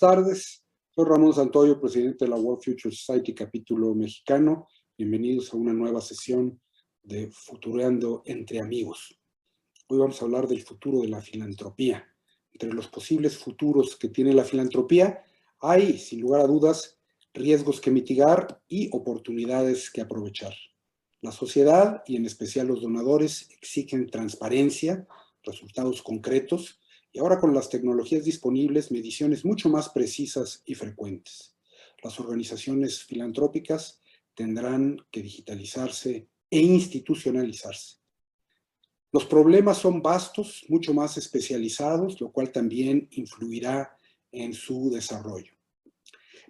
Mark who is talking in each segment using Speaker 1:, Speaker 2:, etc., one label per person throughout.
Speaker 1: tardes. Soy Ramón Santoyo, presidente de la World Future Society, capítulo mexicano. Bienvenidos a una nueva sesión de Futureando entre Amigos. Hoy vamos a hablar del futuro de la filantropía. Entre los posibles futuros que tiene la filantropía, hay, sin lugar a dudas, riesgos que mitigar y oportunidades que aprovechar. La sociedad, y en especial los donadores, exigen transparencia, resultados concretos, y ahora con las tecnologías disponibles, mediciones mucho más precisas y frecuentes. Las organizaciones filantrópicas tendrán que digitalizarse e institucionalizarse. Los problemas son vastos, mucho más especializados, lo cual también influirá en su desarrollo.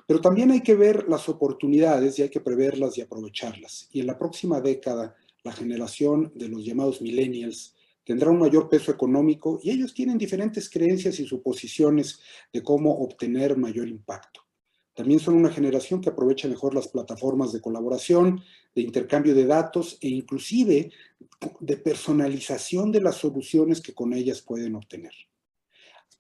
Speaker 1: Pero también hay que ver las oportunidades y hay que preverlas y aprovecharlas. Y en la próxima década, la generación de los llamados millennials tendrá un mayor peso económico y ellos tienen diferentes creencias y suposiciones de cómo obtener mayor impacto. También son una generación que aprovecha mejor las plataformas de colaboración, de intercambio de datos e inclusive de personalización de las soluciones que con ellas pueden obtener.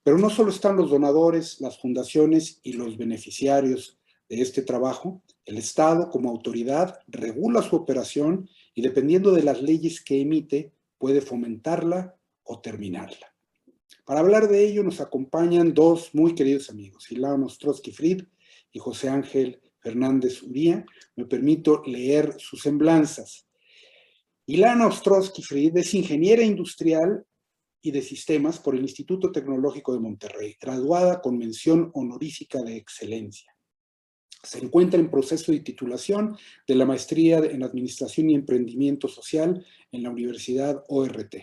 Speaker 1: Pero no solo están los donadores, las fundaciones y los beneficiarios de este trabajo. El Estado, como autoridad, regula su operación y dependiendo de las leyes que emite, puede fomentarla o terminarla. Para hablar de ello nos acompañan dos muy queridos amigos, Ilana Ostrowski-Fried y José Ángel Fernández Uría. Me permito leer sus semblanzas. Ilana Ostrowski-Fried es ingeniera industrial y de sistemas por el Instituto Tecnológico de Monterrey, graduada con mención honorífica de excelencia. Se encuentra en proceso de titulación de la maestría en Administración y Emprendimiento Social en la Universidad ORT.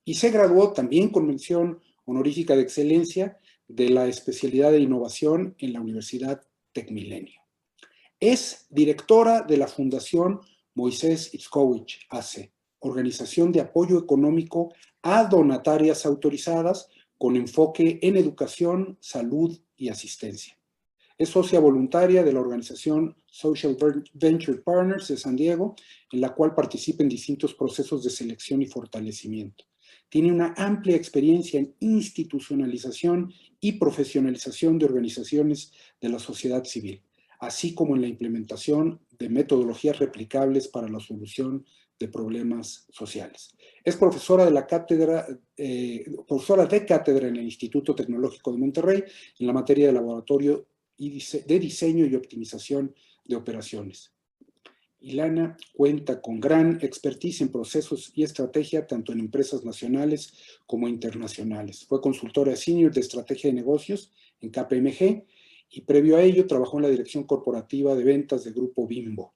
Speaker 1: Y se graduó también con mención honorífica de excelencia de la especialidad de Innovación en la Universidad Tecmilenio. Es directora de la Fundación Moisés Itzkowitz AC, organización de apoyo económico a donatarias autorizadas con enfoque en educación, salud y asistencia. Es socia voluntaria de la organización Social Venture Partners de San Diego, en la cual participa en distintos procesos de selección y fortalecimiento. Tiene una amplia experiencia en institucionalización y profesionalización de organizaciones de la sociedad civil, así como en la implementación de metodologías replicables para la solución de problemas sociales. Es profesora de cátedra en el Instituto Tecnológico de Monterrey en la materia de laboratorio de diseño y optimización de operaciones. Ilana cuenta con gran expertise en procesos y estrategia tanto en empresas nacionales como internacionales. Fue consultora senior de estrategia de negocios en KPMG y previo a ello trabajó en la dirección corporativa de ventas de Grupo Bimbo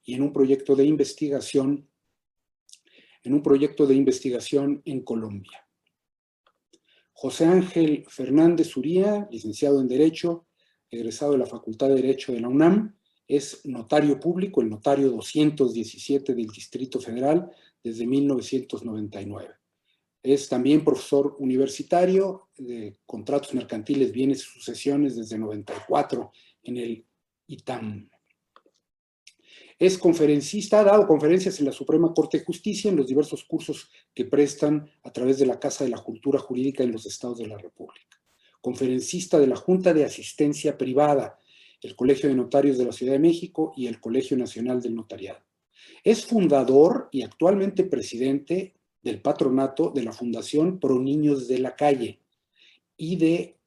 Speaker 1: y en un proyecto de investigación en Colombia. José Ángel Fernández Uría, licenciado en Derecho, egresado de la Facultad de Derecho de la UNAM, es notario público, el notario 217 del Distrito Federal desde 1999. Es también profesor universitario de contratos mercantiles, bienes y sucesiones desde 94 en el ITAM. Es conferencista, ha dado conferencias en la Suprema Corte de Justicia en los diversos cursos que prestan a través de la Casa de la Cultura Jurídica en los Estados de la República. Conferencista de la Junta de Asistencia Privada, el Colegio de Notarios de la Ciudad de México y el Colegio Nacional del Notariado. Es fundador y actualmente presidente del patronato de la Fundación Pro Niños de la Calle y de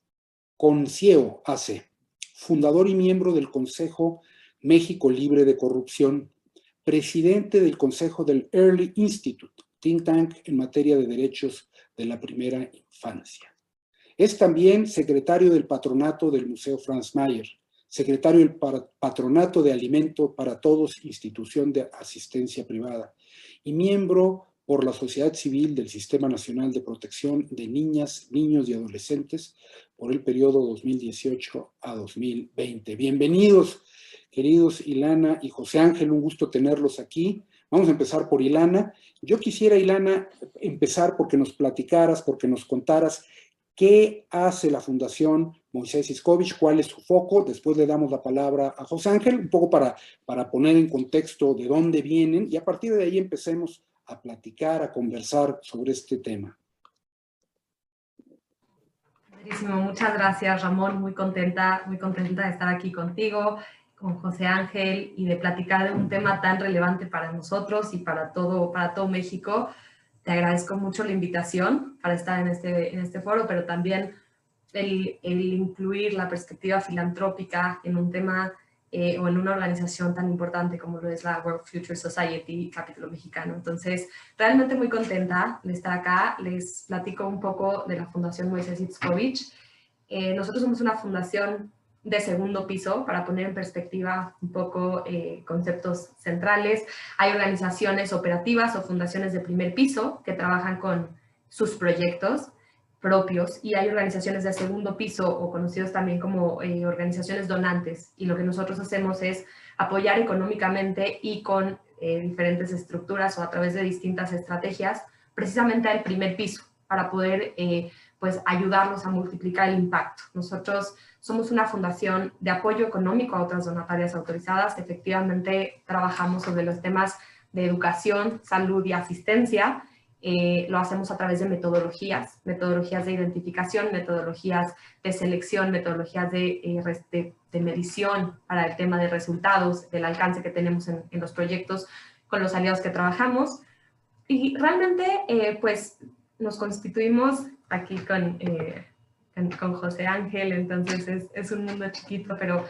Speaker 1: Concieo AC, fundador y miembro del Consejo México Libre de Corrupción, presidente del Consejo del Early Institute, think tank en materia de derechos de la primera infancia. Es también secretario del patronato del Museo Franz Mayer, secretario del Patronato de Alimento para Todos, institución de asistencia privada, y miembro por la sociedad civil del Sistema Nacional de Protección de Niñas, Niños y Adolescentes por el periodo 2018 a 2020. Bienvenidos, queridos Ilana y José Ángel, un gusto tenerlos aquí. Vamos a empezar por Ilana. Yo quisiera, Ilana, empezar porque nos platicaras, porque nos contaras qué hace la Fundación Moisés Itzkowitz, cuál es su foco. Después le damos la palabra a José Ángel, un poco para poner en contexto de dónde vienen, y a partir de ahí empecemos a platicar, a conversar sobre este tema.
Speaker 2: Muchas gracias, Ramón. Muy contenta de estar aquí contigo, con José Ángel, y de platicar de un tema tan relevante para nosotros y para todo México. Te agradezco mucho la invitación para estar en este foro, pero también el incluir la perspectiva filantrópica en un tema o en una organización tan importante como lo es la World Future Society, capítulo mexicano. Entonces, realmente muy contenta de estar acá. Les platico un poco de la Fundación Moisés Itzcovich. Nosotros somos una fundación de segundo piso, para poner en perspectiva un poco conceptos centrales. Hay organizaciones operativas o fundaciones de primer piso que trabajan con sus proyectos propios, y hay organizaciones de segundo piso, o conocidos también como organizaciones donantes, y lo que nosotros hacemos es apoyar económicamente y con diferentes estructuras o a través de distintas estrategias precisamente al primer piso, para poder pues ayudarlos a multiplicar el impacto. Nosotros somos una fundación de apoyo económico a otras donatarias autorizadas. Efectivamente, trabajamos sobre los temas de educación, salud y asistencia. Lo hacemos a través de metodologías de identificación, metodologías de selección, metodologías de medición para el tema de resultados, del alcance que tenemos en los proyectos con los aliados que trabajamos. Y realmente, pues, nos constituimos aquí con José Ángel, entonces es un mundo chiquito, pero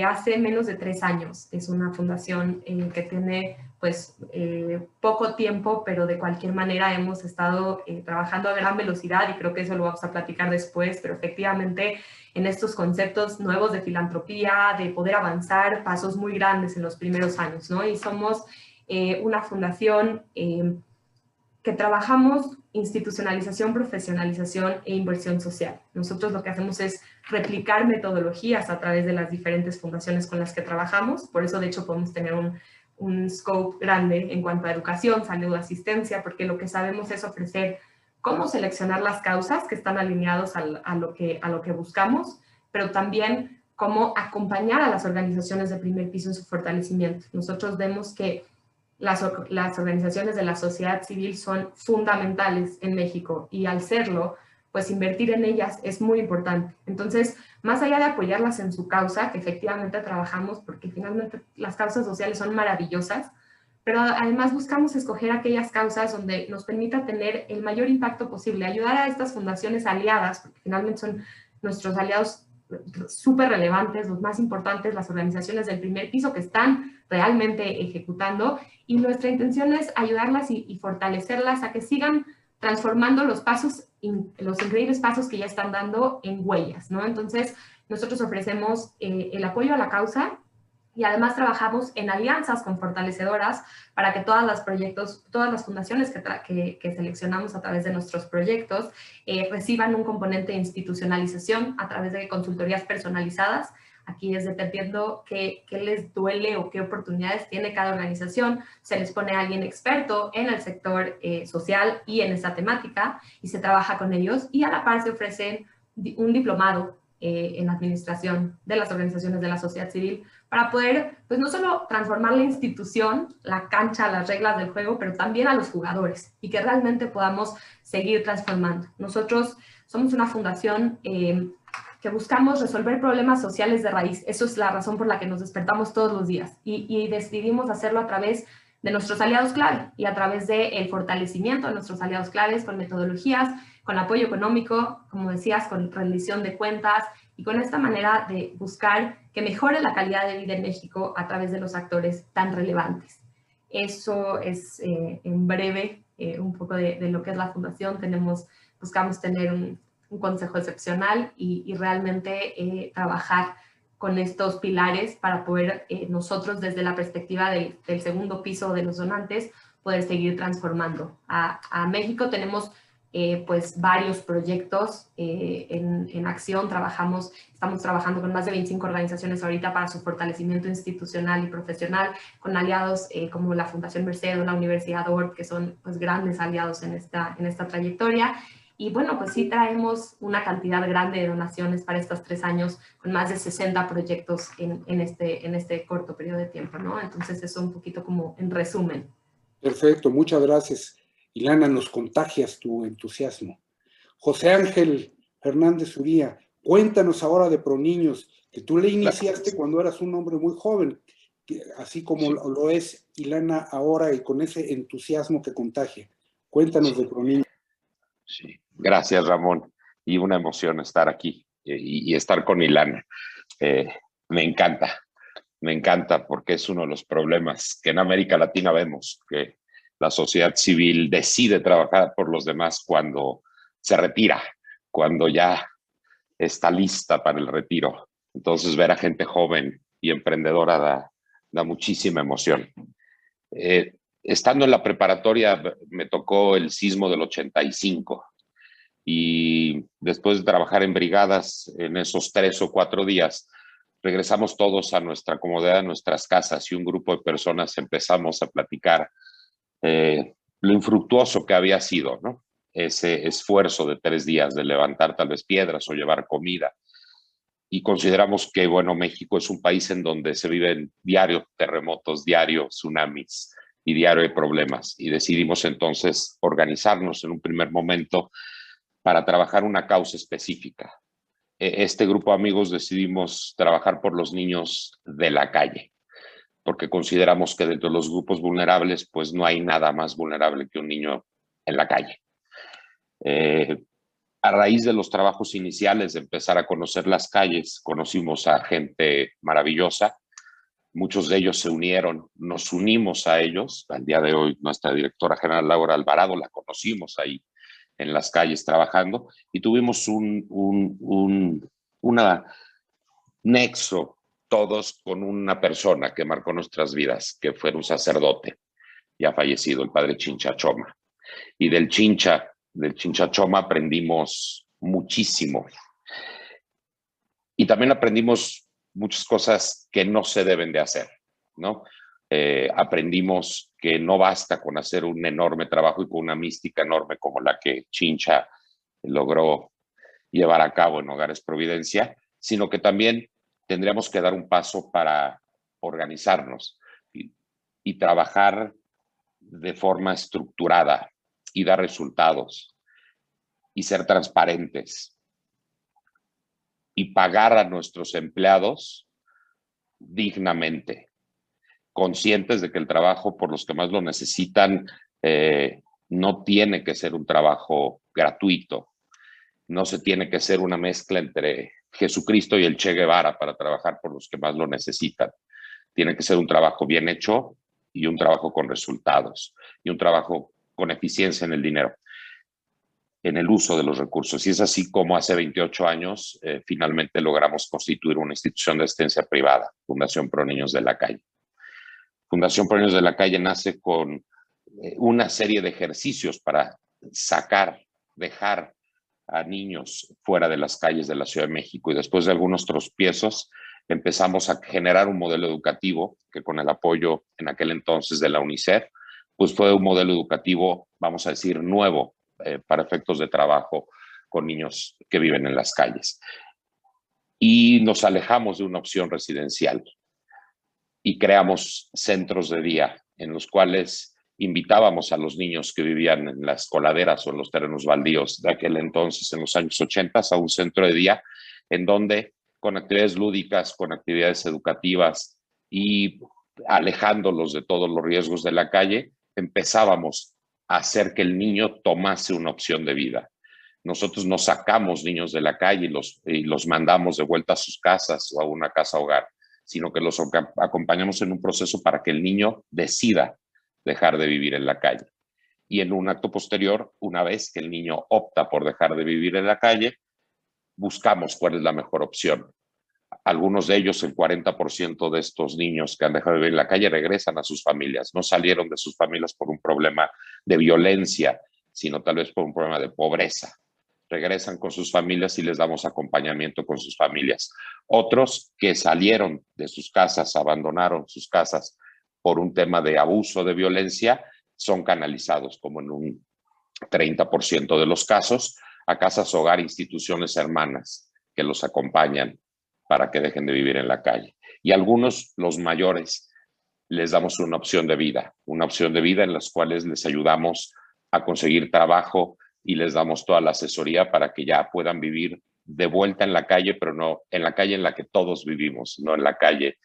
Speaker 2: hace menos de 3 años. Es una fundación que tiene pues poco tiempo, pero de cualquier manera hemos estado trabajando a gran velocidad, y creo que eso lo vamos a platicar después, pero efectivamente en estos conceptos nuevos de filantropía, de poder avanzar pasos muy grandes en los primeros años, ¿no? Y somos una fundación que trabajamos institucionalización, profesionalización e inversión social. Nosotros lo que hacemos es replicar metodologías a través de las diferentes fundaciones con las que trabajamos. Por eso, de hecho, podemos tener un scope grande en cuanto a educación, salud, asistencia, porque lo que sabemos es ofrecer cómo seleccionar las causas que están alineados a lo que buscamos, pero también cómo acompañar a las organizaciones de primer piso en su fortalecimiento. Nosotros vemos que las organizaciones de la sociedad civil son fundamentales en México, y al serlo, pues invertir en ellas es muy importante. Entonces, más allá de apoyarlas en su causa, que efectivamente trabajamos, porque finalmente las causas sociales son maravillosas, pero además buscamos escoger aquellas causas donde nos permita tener el mayor impacto posible, ayudar a estas fundaciones aliadas, porque finalmente son nuestros aliados súper relevantes, los más importantes, las organizaciones del primer piso que están realmente ejecutando, y nuestra intención es ayudarlas y fortalecerlas a que sigan transformando los increíbles pasos que ya están dando en huellas, ¿no? Entonces, nosotros ofrecemos el apoyo a la causa, y además trabajamos en alianzas con fortalecedoras para que todas las fundaciones que seleccionamos a través de nuestros proyectos reciban un componente de institucionalización a través de consultorías personalizadas. Aquí es dependiendo qué les duele o qué oportunidades tiene cada organización. Se les pone a alguien experto en el sector social y en esta temática, y se trabaja con ellos, y a la par se ofrece un diplomado en administración de las organizaciones de la sociedad civil, para poder, pues no solo transformar la institución, la cancha, las reglas del juego, pero también a los jugadores, y que realmente podamos seguir transformando. Nosotros somos una fundación que buscamos resolver problemas sociales de raíz. Eso es la razón por la que nos despertamos todos los días, y decidimos hacerlo a través de nuestros aliados clave y a través del fortalecimiento de nuestros aliados claves con metodologías, con apoyo económico, como decías, con rendición de cuentas, y con esta manera de buscar que mejore la calidad de vida en México a través de los actores tan relevantes. Eso es en breve un poco de lo que es la fundación. Buscamos tener un consejo excepcional y realmente trabajar con estos pilares para poder nosotros, desde la perspectiva del segundo piso de los donantes, poder seguir transformando a México. Tenemos pues varios proyectos en acción. Estamos trabajando con más de 25 organizaciones ahorita para su fortalecimiento institucional y profesional, con aliados como la Fundación Merced o la Universidad Orb, que son pues grandes aliados en esta trayectoria. Y bueno, pues sí traemos una cantidad grande de donaciones para estos 3 años, con más de 60 proyectos en este corto periodo de tiempo, ¿no? Entonces eso un poquito como en resumen.
Speaker 1: Perfecto, muchas gracias. Ilana, nos contagias tu entusiasmo. José Ángel, Hernández Uría, cuéntanos ahora de ProNiños, que tú le iniciaste cuando eras un hombre muy joven, así como
Speaker 3: Sí.
Speaker 1: lo es Ilana ahora y con ese entusiasmo que contagia. Cuéntanos de ProNiños.
Speaker 3: Sí. Gracias, Ramón. Y una emoción estar aquí y estar con Ilana. Me encanta porque es uno de los problemas que en América Latina vemos, que la sociedad civil decide trabajar por los demás cuando se retira, cuando ya está lista para el retiro. Entonces ver a gente joven y emprendedora da muchísima emoción. Estando en la preparatoria me tocó el sismo del 85 y después de trabajar en brigadas en esos 3 o 4 días, regresamos todos a nuestra comodidad, a nuestras casas y un grupo de personas empezamos a platicar lo infructuoso que había sido, ¿no? Ese esfuerzo de 3 días de levantar tal vez piedras o llevar comida. Y consideramos que, bueno, México es un país en donde se viven diarios terremotos, diarios tsunamis y diario hay problemas. Y decidimos entonces organizarnos en un primer momento para trabajar una causa específica. Este grupo de amigos decidimos trabajar por los niños de la calle, porque consideramos que dentro de los grupos vulnerables, pues no hay nada más vulnerable que un niño en la calle. A raíz de los trabajos iniciales, de empezar a conocer las calles, conocimos a gente maravillosa. Muchos de ellos se unieron, nos unimos a ellos. Al día de hoy, nuestra directora general, Laura Alvarado, la conocimos ahí en las calles trabajando y tuvimos una nexo todos con una persona que marcó nuestras vidas, que fue un sacerdote ya fallecido, el padre Chincha Choma. Y del Chincha Choma aprendimos muchísimo. Y también aprendimos muchas cosas que no se deben de hacer, ¿no? Aprendimos que no basta con hacer un enorme trabajo y con una mística enorme como la que Chincha logró llevar a cabo en Hogares Providencia, sino que también tendríamos que dar un paso para organizarnos y trabajar de forma estructurada y dar resultados y ser transparentes y pagar a nuestros empleados dignamente, conscientes de que el trabajo por los que más lo necesitan no tiene que ser un trabajo gratuito, no se tiene que hacer una mezcla entre Jesucristo y el Che Guevara para trabajar por los que más lo necesitan. Tiene que ser un trabajo bien hecho y un trabajo con resultados y un trabajo con eficiencia en el dinero, en el uso de los recursos. Y es así como hace 28 años finalmente logramos constituir una institución de asistencia privada, Fundación Pro Niños de la Calle. Fundación Pro Niños de la Calle nace con una serie de ejercicios para dejar a niños fuera de las calles de la Ciudad de México y después de algunos tropiezos empezamos a generar un modelo educativo que con el apoyo en aquel entonces de la UNICEF, pues fue un modelo educativo, vamos a decir, nuevo para efectos de trabajo con niños que viven en las calles. Y nos alejamos de una opción residencial y creamos centros de día en los cuales invitábamos a los niños que vivían en las coladeras o en los terrenos baldíos de aquel entonces, en los años 80, a un centro de día en donde con actividades lúdicas, con actividades educativas y alejándolos de todos los riesgos de la calle, empezábamos a hacer que el niño tomase una opción de vida. Nosotros no sacamos niños de la calle y los mandamos de vuelta a sus casas o a una casa hogar, sino que los acompañamos en un proceso para que el niño decida dejar de vivir en la calle. Y en un acto posterior, una vez que el niño opta por dejar de vivir en la calle, buscamos cuál es la mejor opción. Algunos de ellos, el 40% de estos niños que han dejado de vivir en la calle regresan a sus familias. No salieron de sus familias por un problema de violencia, sino tal vez por un problema de pobreza. Regresan con sus familias y les damos acompañamiento con sus familias. Otros que salieron de sus casas, abandonaron sus casas por un tema de abuso, de violencia, son canalizados, como en un 30% de los casos, a casas hogar, instituciones hermanas que los acompañan para que dejen de vivir en la calle. Y algunos, los mayores, les damos una opción de vida en las cuales les ayudamos a conseguir trabajo y les damos toda la asesoría para que ya puedan vivir de vuelta en la calle, pero no en la calle en la que todos vivimos, no en la calle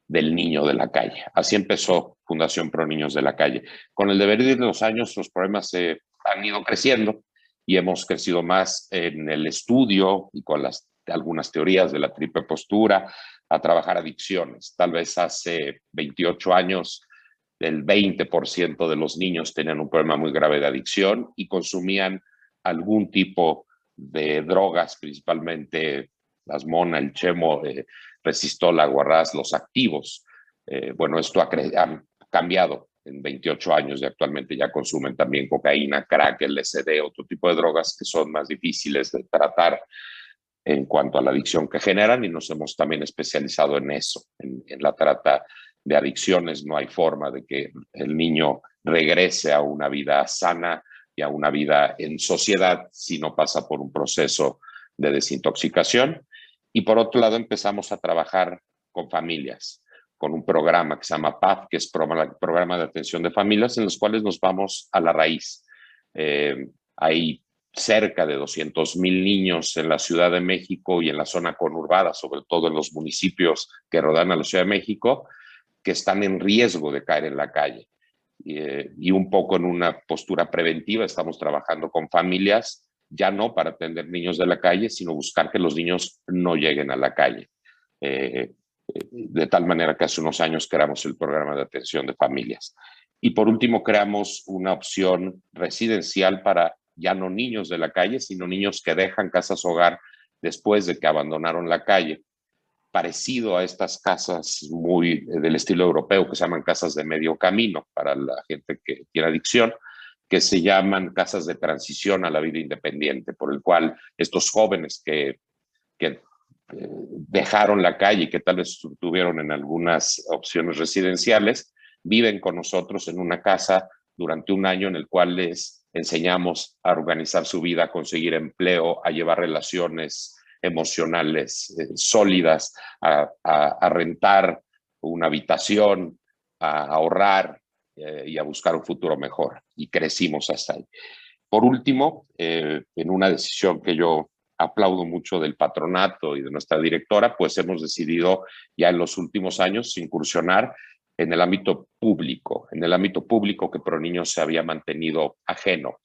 Speaker 3: del niño de la calle. Así empezó Fundación Pro Niños de la Calle. Con el devenir de los años, los problemas han ido creciendo y hemos crecido más en el estudio y con algunas teorías de la triple postura, a trabajar adicciones. Tal vez hace 28 años el 20% de los niños tenían un problema muy grave de adicción y consumían algún tipo de drogas, principalmente las mona, el chemo, resistol, aguarrás, los activos. Bueno, esto ha cambiado en 28 años y actualmente ya consumen también cocaína, crack, LSD, otro tipo de drogas que son más difíciles de tratar en cuanto a la adicción que generan, y nos hemos también especializado en eso, en la trata de adicciones. No hay forma de que el niño regrese a una vida sana y a una vida en sociedad si no pasa por un proceso de desintoxicación. Y por otro lado empezamos a trabajar con familias, con un programa que se llama PAF, que es Programa de Atención de Familias, en los cuales nos vamos a la raíz. Hay cerca de 200,000 niños en la Ciudad de México y en la zona conurbada, sobre todo en los municipios que rodean a la Ciudad de México, que están en riesgo de caer en la calle. Y un poco en una postura preventiva estamos trabajando con familias, ya no para atender niños de la calle, sino buscar que los niños no lleguen a la calle. De tal manera que hace unos años creamos el programa de atención de familias. Y por último, creamos una opción residencial para ya no niños de la calle, sino niños que dejan casas hogar después de que abandonaron la calle, parecido a estas casas muy del estilo europeo que se llaman casas de medio camino para la gente que tiene adicción, que se llaman casas de transición a la vida independiente, por el cual estos jóvenes que dejaron la calle y que tal vez tuvieron en algunas opciones residenciales, viven con nosotros en una casa durante un año en el cual les enseñamos a organizar su vida, a conseguir empleo, a llevar relaciones emocionales sólidas, a rentar una habitación, a ahorrar y a buscar un futuro mejor. Y crecimos hasta ahí. Por último, en una decisión que yo aplaudo mucho del patronato y de nuestra directora, pues hemos decidido ya en los últimos años incursionar en el ámbito público que ProNiños se había mantenido ajeno,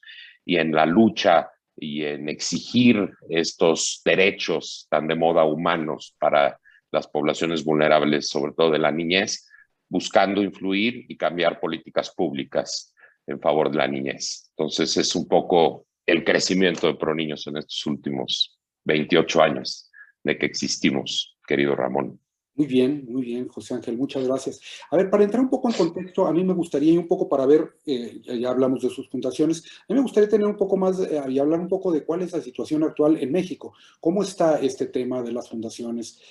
Speaker 3: y en la lucha y en exigir estos derechos tan de moda humanos para las poblaciones vulnerables, sobre todo de la niñez, buscando influir y cambiar políticas públicas en favor de la niñez. Entonces es un poco el crecimiento de ProNiños en estos últimos 28 años de que existimos, querido Ramón.
Speaker 1: Muy bien, José Ángel, muchas gracias. A ver, para entrar un poco en contexto, a mí me gustaría, y un poco para ver, ya hablamos de sus fundaciones, a mí me gustaría tener un poco más y hablar un poco de cuál es la situación actual en México. ¿Cómo está este tema de las fundaciones?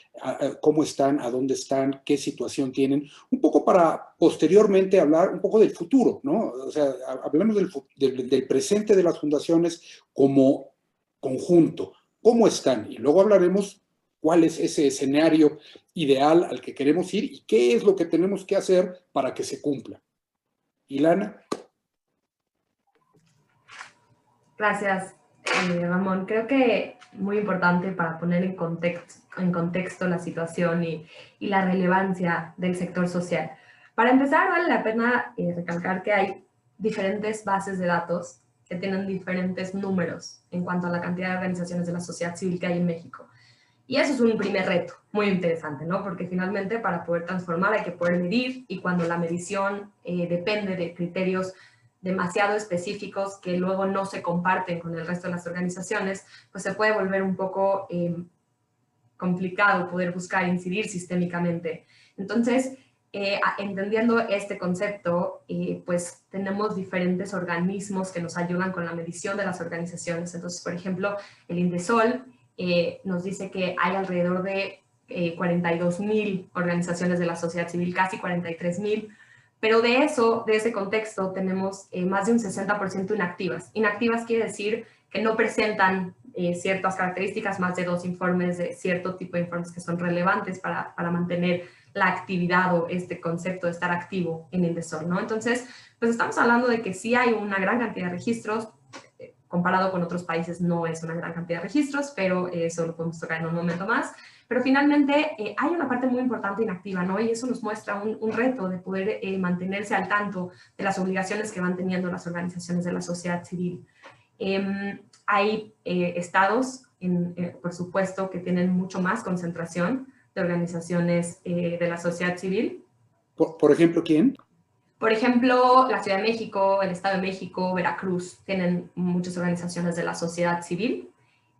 Speaker 1: ¿Cómo están? ¿A dónde están? ¿Qué situación tienen? Un poco para posteriormente hablar un poco del futuro, ¿no? O sea, hablemos del presente de las fundaciones como conjunto. ¿Cómo están? Y luego hablaremos cuál es ese escenario ideal al que queremos ir y qué es lo que tenemos que hacer para que se cumpla. Ilana.
Speaker 2: Gracias, Ramón. Creo que muy importante para poner en contexto la situación y la relevancia del sector social. Para empezar, vale la pena recalcar que hay diferentes bases de datos que tienen diferentes números en cuanto a la cantidad de organizaciones de la sociedad civil que hay en México. Y eso es un primer reto muy interesante, ¿no? Porque finalmente para poder transformar hay que poder medir, y cuando la medición depende de criterios demasiado específicos que luego no se comparten con el resto de las organizaciones, pues se puede volver un poco complicado poder buscar incidir sistémicamente. Entonces, entendiendo este concepto, pues tenemos diferentes organismos que nos ayudan con la medición de las organizaciones. Entonces, por ejemplo, el INDESOL nos dice que hay alrededor de 42,000 organizaciones de la sociedad civil, casi 43,000, pero de ese contexto tenemos más de un 60% inactivas. Inactivas quiere decir que no presentan ciertas características, más de 2 informes de cierto tipo de informes que son relevantes para mantener la actividad o este concepto de estar activo en INDESOL, ¿no? Entonces, pues estamos hablando de que sí hay una gran cantidad de registros, comparado con otros países no es una gran cantidad de registros, pero eso lo podemos tocar en un momento más. Pero finalmente hay una parte muy importante inactiva, ¿no? Y eso nos muestra un reto de poder mantenerse al tanto de las obligaciones que van teniendo las organizaciones de la sociedad civil. Hay estados, por supuesto, que tienen mucho más concentración de organizaciones de la sociedad civil.
Speaker 1: Por ejemplo, ¿quién?
Speaker 2: Por ejemplo, la Ciudad de México, el Estado de México, Veracruz, tienen muchas organizaciones de la sociedad civil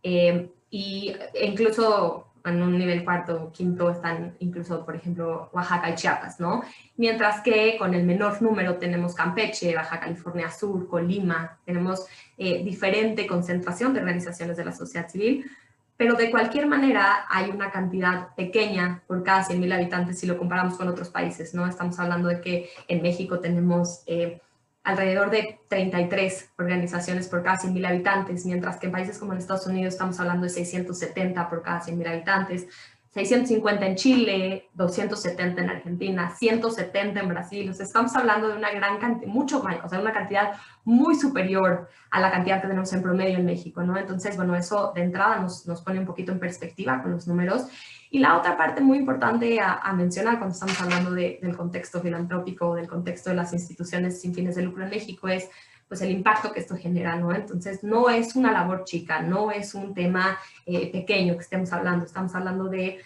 Speaker 2: e incluso en un nivel cuarto o quinto están incluso, por ejemplo, Oaxaca y Chiapas, ¿no? Mientras que con el menor número tenemos Campeche, Baja California Sur, Colima, tenemos diferente concentración de organizaciones de la sociedad civil, pero de cualquier manera hay una cantidad pequeña por cada 100,000 habitantes si lo comparamos con otros países, ¿no? Estamos hablando de que en México tenemos alrededor de 33 organizaciones por cada 100,000 habitantes, mientras que en países como en Estados Unidos estamos hablando de 670 por cada 100,000 habitantes, 650 en Chile, 270 en Argentina, 170 en Brasil. O sea, estamos hablando de una gran cantidad, mucho más, o sea, una cantidad muy superior a la cantidad que tenemos en promedio en México, ¿no? Entonces, bueno, eso de entrada nos pone un poquito en perspectiva con los números. Y la otra parte muy importante a mencionar cuando estamos hablando del contexto filantrópico, del contexto de las instituciones sin fines de lucro en México es pues el impacto que esto genera, ¿no? Entonces, no es una labor chica, no es un tema pequeño que estamos hablando de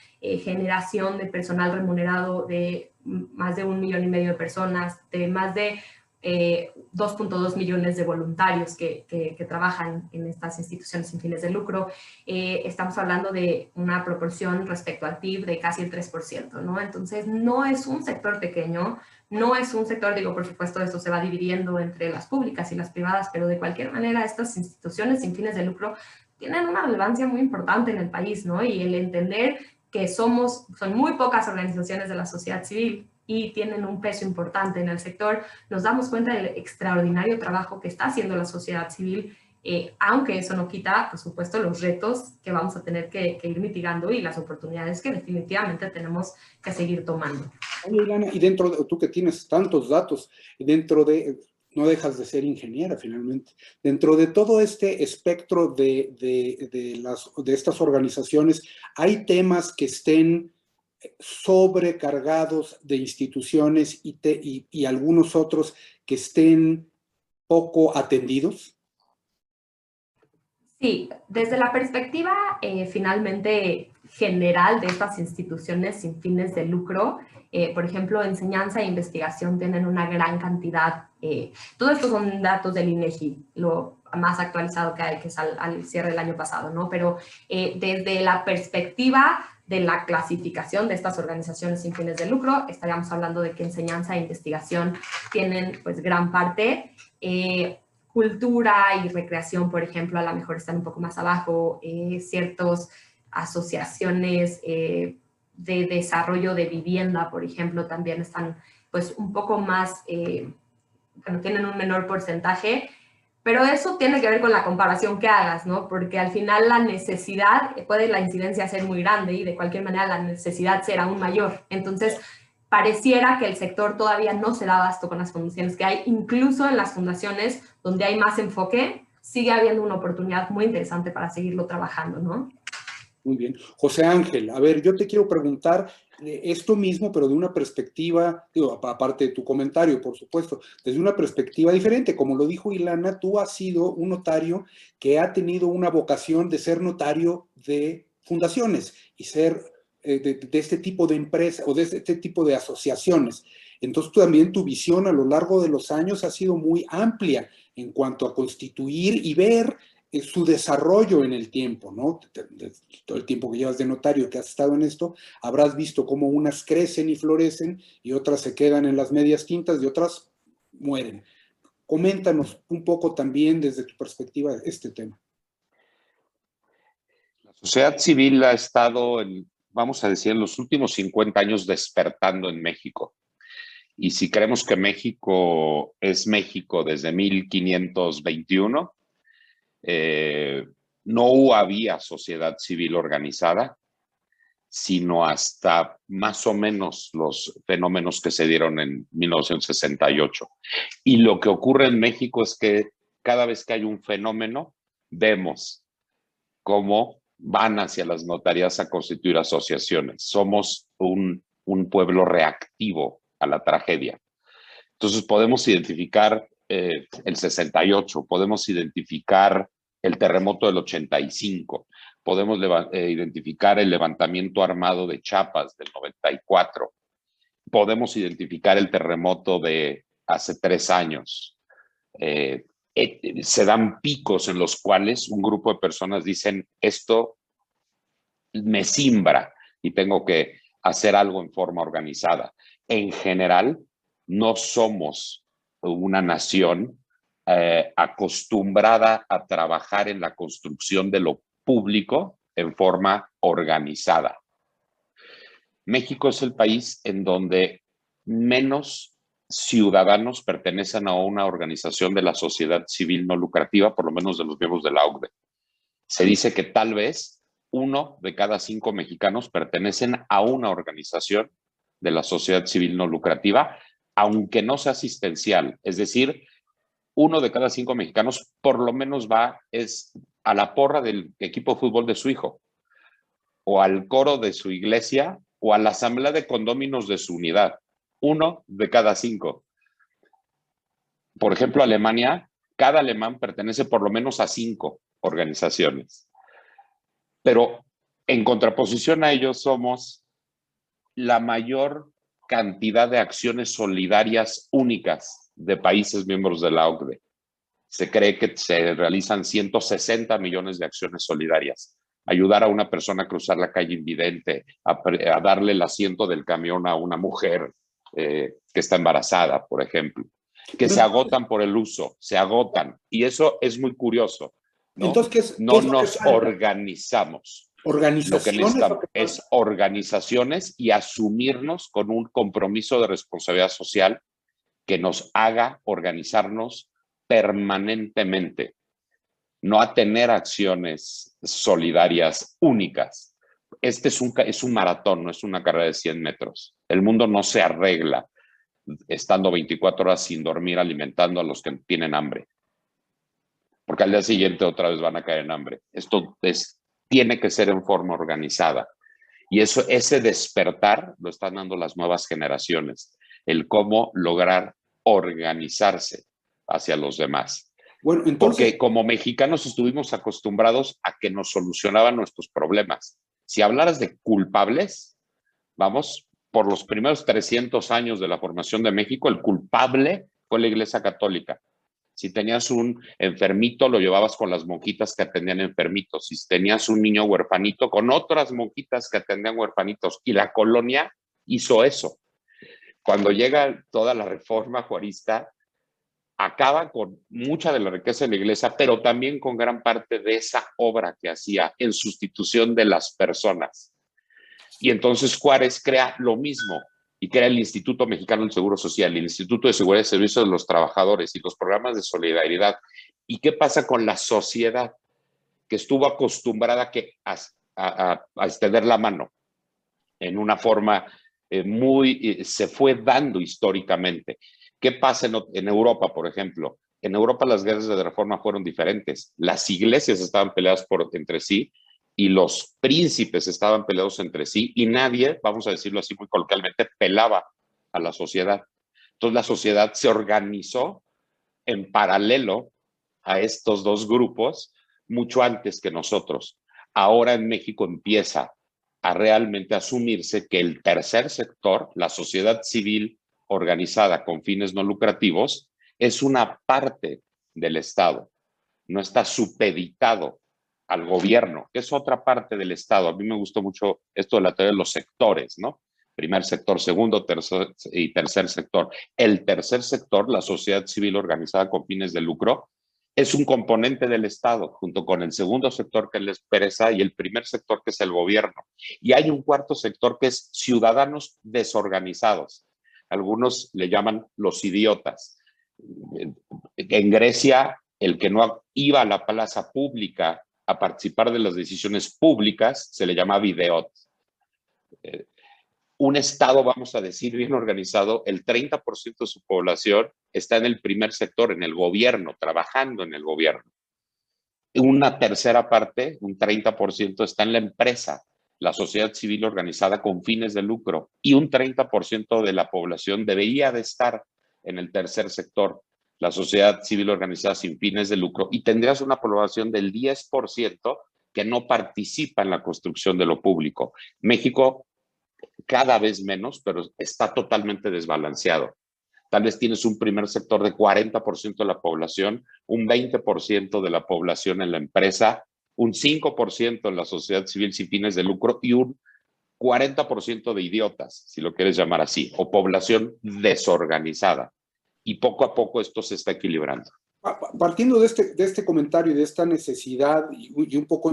Speaker 2: generación de personal remunerado de más de 1,5 millones de personas, de más de 2.2 millones de voluntarios que trabajan en estas instituciones sin fines de lucro. Estamos hablando de una proporción respecto al PIB de casi el 3%, ¿no? Entonces, no es un sector pequeño, no es un sector, digo, por supuesto, esto se va dividiendo entre las públicas y las privadas, pero de cualquier manera estas instituciones sin fines de lucro tienen una relevancia muy importante en el país, ¿no? Y el entender que son muy pocas organizaciones de la sociedad civil y tienen un peso importante en el sector, nos damos cuenta del extraordinario trabajo que está haciendo la sociedad civil, aunque eso no quita, por supuesto, los retos que vamos a tener que ir mitigando y las oportunidades que definitivamente tenemos que seguir tomando.
Speaker 1: Oye, Ilana, y dentro de, tú que tienes tantos datos, dentro de, no dejas de ser ingeniera finalmente, dentro de todo este espectro de estas organizaciones, ¿hay temas que estén sobrecargados de instituciones y algunos otros que estén poco atendidos?
Speaker 2: Sí, desde la perspectiva finalmente general de estas instituciones sin fines de lucro, por ejemplo, enseñanza e investigación tienen una gran cantidad, todo esto son datos del INEGI, lo más actualizado que hay, que es al cierre del año pasado, ¿no? Pero desde la perspectiva de la clasificación de estas organizaciones sin fines de lucro, estaríamos hablando de que enseñanza e investigación tienen pues gran parte. Cultura y recreación, por ejemplo, a lo mejor están un poco más abajo, ciertas asociaciones de desarrollo de vivienda, por ejemplo, también están pues un poco más, bueno, tienen un menor porcentaje, pero eso tiene que ver con la comparación que hagas, ¿no? Porque al final la necesidad, puede la incidencia ser muy grande y de cualquier manera la necesidad será aún mayor. Entonces, pareciera que el sector todavía no se da abasto con las fundaciones que hay, incluso en las fundaciones donde hay más enfoque, sigue habiendo una oportunidad muy interesante para seguirlo trabajando, ¿no?
Speaker 1: Muy bien. José Ángel, a ver, yo te quiero preguntar esto mismo, pero de una perspectiva, digo, aparte de tu comentario, por supuesto, desde una perspectiva diferente. Como lo dijo Ilana, tú has sido un notario que ha tenido una vocación de ser notario de fundaciones y ser de este tipo de empresas o de este tipo de asociaciones. Entonces, también tu visión a lo largo de los años ha sido muy amplia en cuanto a constituir y ver su desarrollo en el tiempo, ¿no? Todo el tiempo que llevas de notario, que has estado en esto, habrás visto cómo unas crecen y florecen y otras se quedan en las medias tintas y otras mueren. Coméntanos un poco también desde tu perspectiva este tema.
Speaker 3: La sociedad civil ha estado, vamos a decir, en los últimos 50 años despertando en México. Y si creemos que México es México desde 1521, no había sociedad civil organizada, sino hasta más o menos los fenómenos que se dieron en 1968. Y lo que ocurre en México es que cada vez que hay un fenómeno, vemos cómo van hacia las notarías a constituir asociaciones. Somos un pueblo reactivo a la tragedia. Entonces podemos identificar el 68, podemos identificar el terremoto del 85, podemos identificar el levantamiento armado de Chiapas del 94, podemos identificar el terremoto de hace 3 años. Se dan picos en los cuales un grupo de personas dicen, esto me simbra y tengo que hacer algo en forma organizada. En general, no somos una nación acostumbrada a trabajar en la construcción de lo público en forma organizada. México es el país en donde menos ciudadanos pertenecen a una organización de la sociedad civil no lucrativa, por lo menos de los miembros de la OCDE. Se dice que tal vez 1 de cada 5 mexicanos pertenecen a una organización de la sociedad civil no lucrativa, aunque no sea asistencial. Es decir, 1 de cada 5 mexicanos por lo menos va a la porra del equipo de fútbol de su hijo, o al coro de su iglesia, o a la asamblea de condóminos de su unidad. 1 de cada 5. Por ejemplo, Alemania, cada alemán pertenece por lo menos a 5 organizaciones. Pero en contraposición a ellos somos la mayor cantidad de acciones solidarias únicas de países miembros de la OCDE. Se cree que se realizan 160 millones de acciones solidarias. Ayudar a una persona a cruzar la calle invidente, a darle el asiento del camión a una mujer que está embarazada, por ejemplo, que se agotan por el uso, se agotan. Y eso es muy curioso, ¿no?
Speaker 1: Entonces,
Speaker 3: no nos organizamos. Lo que necesitamos es organizaciones y asumirnos con un compromiso de responsabilidad social que nos haga organizarnos permanentemente, no a tener acciones solidarias únicas. Este es un maratón, no es una carrera de 100 metros. El mundo no se arregla estando 24 horas sin dormir alimentando a los que tienen hambre, porque al día siguiente otra vez van a caer en hambre. Esto tiene que ser en forma organizada. Y ese despertar lo están dando las nuevas generaciones, el cómo lograr organizarse hacia los demás.
Speaker 1: Bueno, entonces,
Speaker 3: porque como mexicanos estuvimos acostumbrados a que nos solucionaban nuestros problemas. Si hablaras de culpables, vamos, por los primeros 300 años de la formación de México, el culpable fue la Iglesia Católica. Si tenías un enfermito, lo llevabas con las monjitas que atendían enfermitos. Si tenías un niño huerfanito, con otras monjitas que atendían huerfanitos. Y la colonia hizo eso. Cuando llega toda la reforma juarista, acaba con mucha de la riqueza de la iglesia, pero también con gran parte de esa obra que hacía en sustitución de las personas. Y entonces Juárez crea lo mismo y crea el Instituto Mexicano del Seguro Social, el Instituto de Seguridad y Servicios de los Trabajadores y los programas de solidaridad. ¿Y qué pasa con la sociedad que estuvo acostumbrada a extender la mano en una forma se fue dando históricamente? ¿Qué pasa en Europa, por ejemplo? En Europa las guerras de reforma fueron diferentes. Las iglesias estaban peleadas entre sí y los príncipes estaban peleados entre sí y nadie, vamos a decirlo así muy coloquialmente, pelaba a la sociedad. Entonces la sociedad se organizó en paralelo a estos dos grupos mucho antes que nosotros. Ahora en México empieza a realmente asumirse que el tercer sector, la sociedad civil organizada con fines no lucrativos, es una parte del Estado, no está supeditado al gobierno, que es otra parte del Estado. A mí me gustó mucho esto de la teoría de los sectores, ¿no? Primer sector, segundo y tercer sector. El tercer sector, la sociedad civil organizada con fines de lucro, es un componente del Estado, junto con el segundo sector que es la empresa y el primer sector que es el gobierno. Y hay un cuarto sector que es ciudadanos desorganizados. Algunos le llaman los idiotas. En Grecia, el que no iba a la plaza pública a participar de las decisiones públicas se le llama idiot. Un Estado, vamos a decir, bien organizado, el 30% de su población está en el primer sector, en el gobierno, trabajando en el gobierno. Una tercera parte, un 30%, está en la empresa, la sociedad civil organizada con fines de lucro, y un 30% de la población debería de estar en el tercer sector, la sociedad civil organizada sin fines de lucro, y tendrías una población del 10% que no participa en la construcción de lo público. México cada vez menos, pero está totalmente desbalanceado. Tal vez tienes un primer sector de 40% de la población, un 20% de la población en la empresa, un 5% en la sociedad civil sin fines de lucro y un 40% de idiotas, si lo quieres llamar así, o población desorganizada. Y poco a poco esto se está equilibrando.
Speaker 1: Partiendo de este comentario y de esta necesidad, y un poco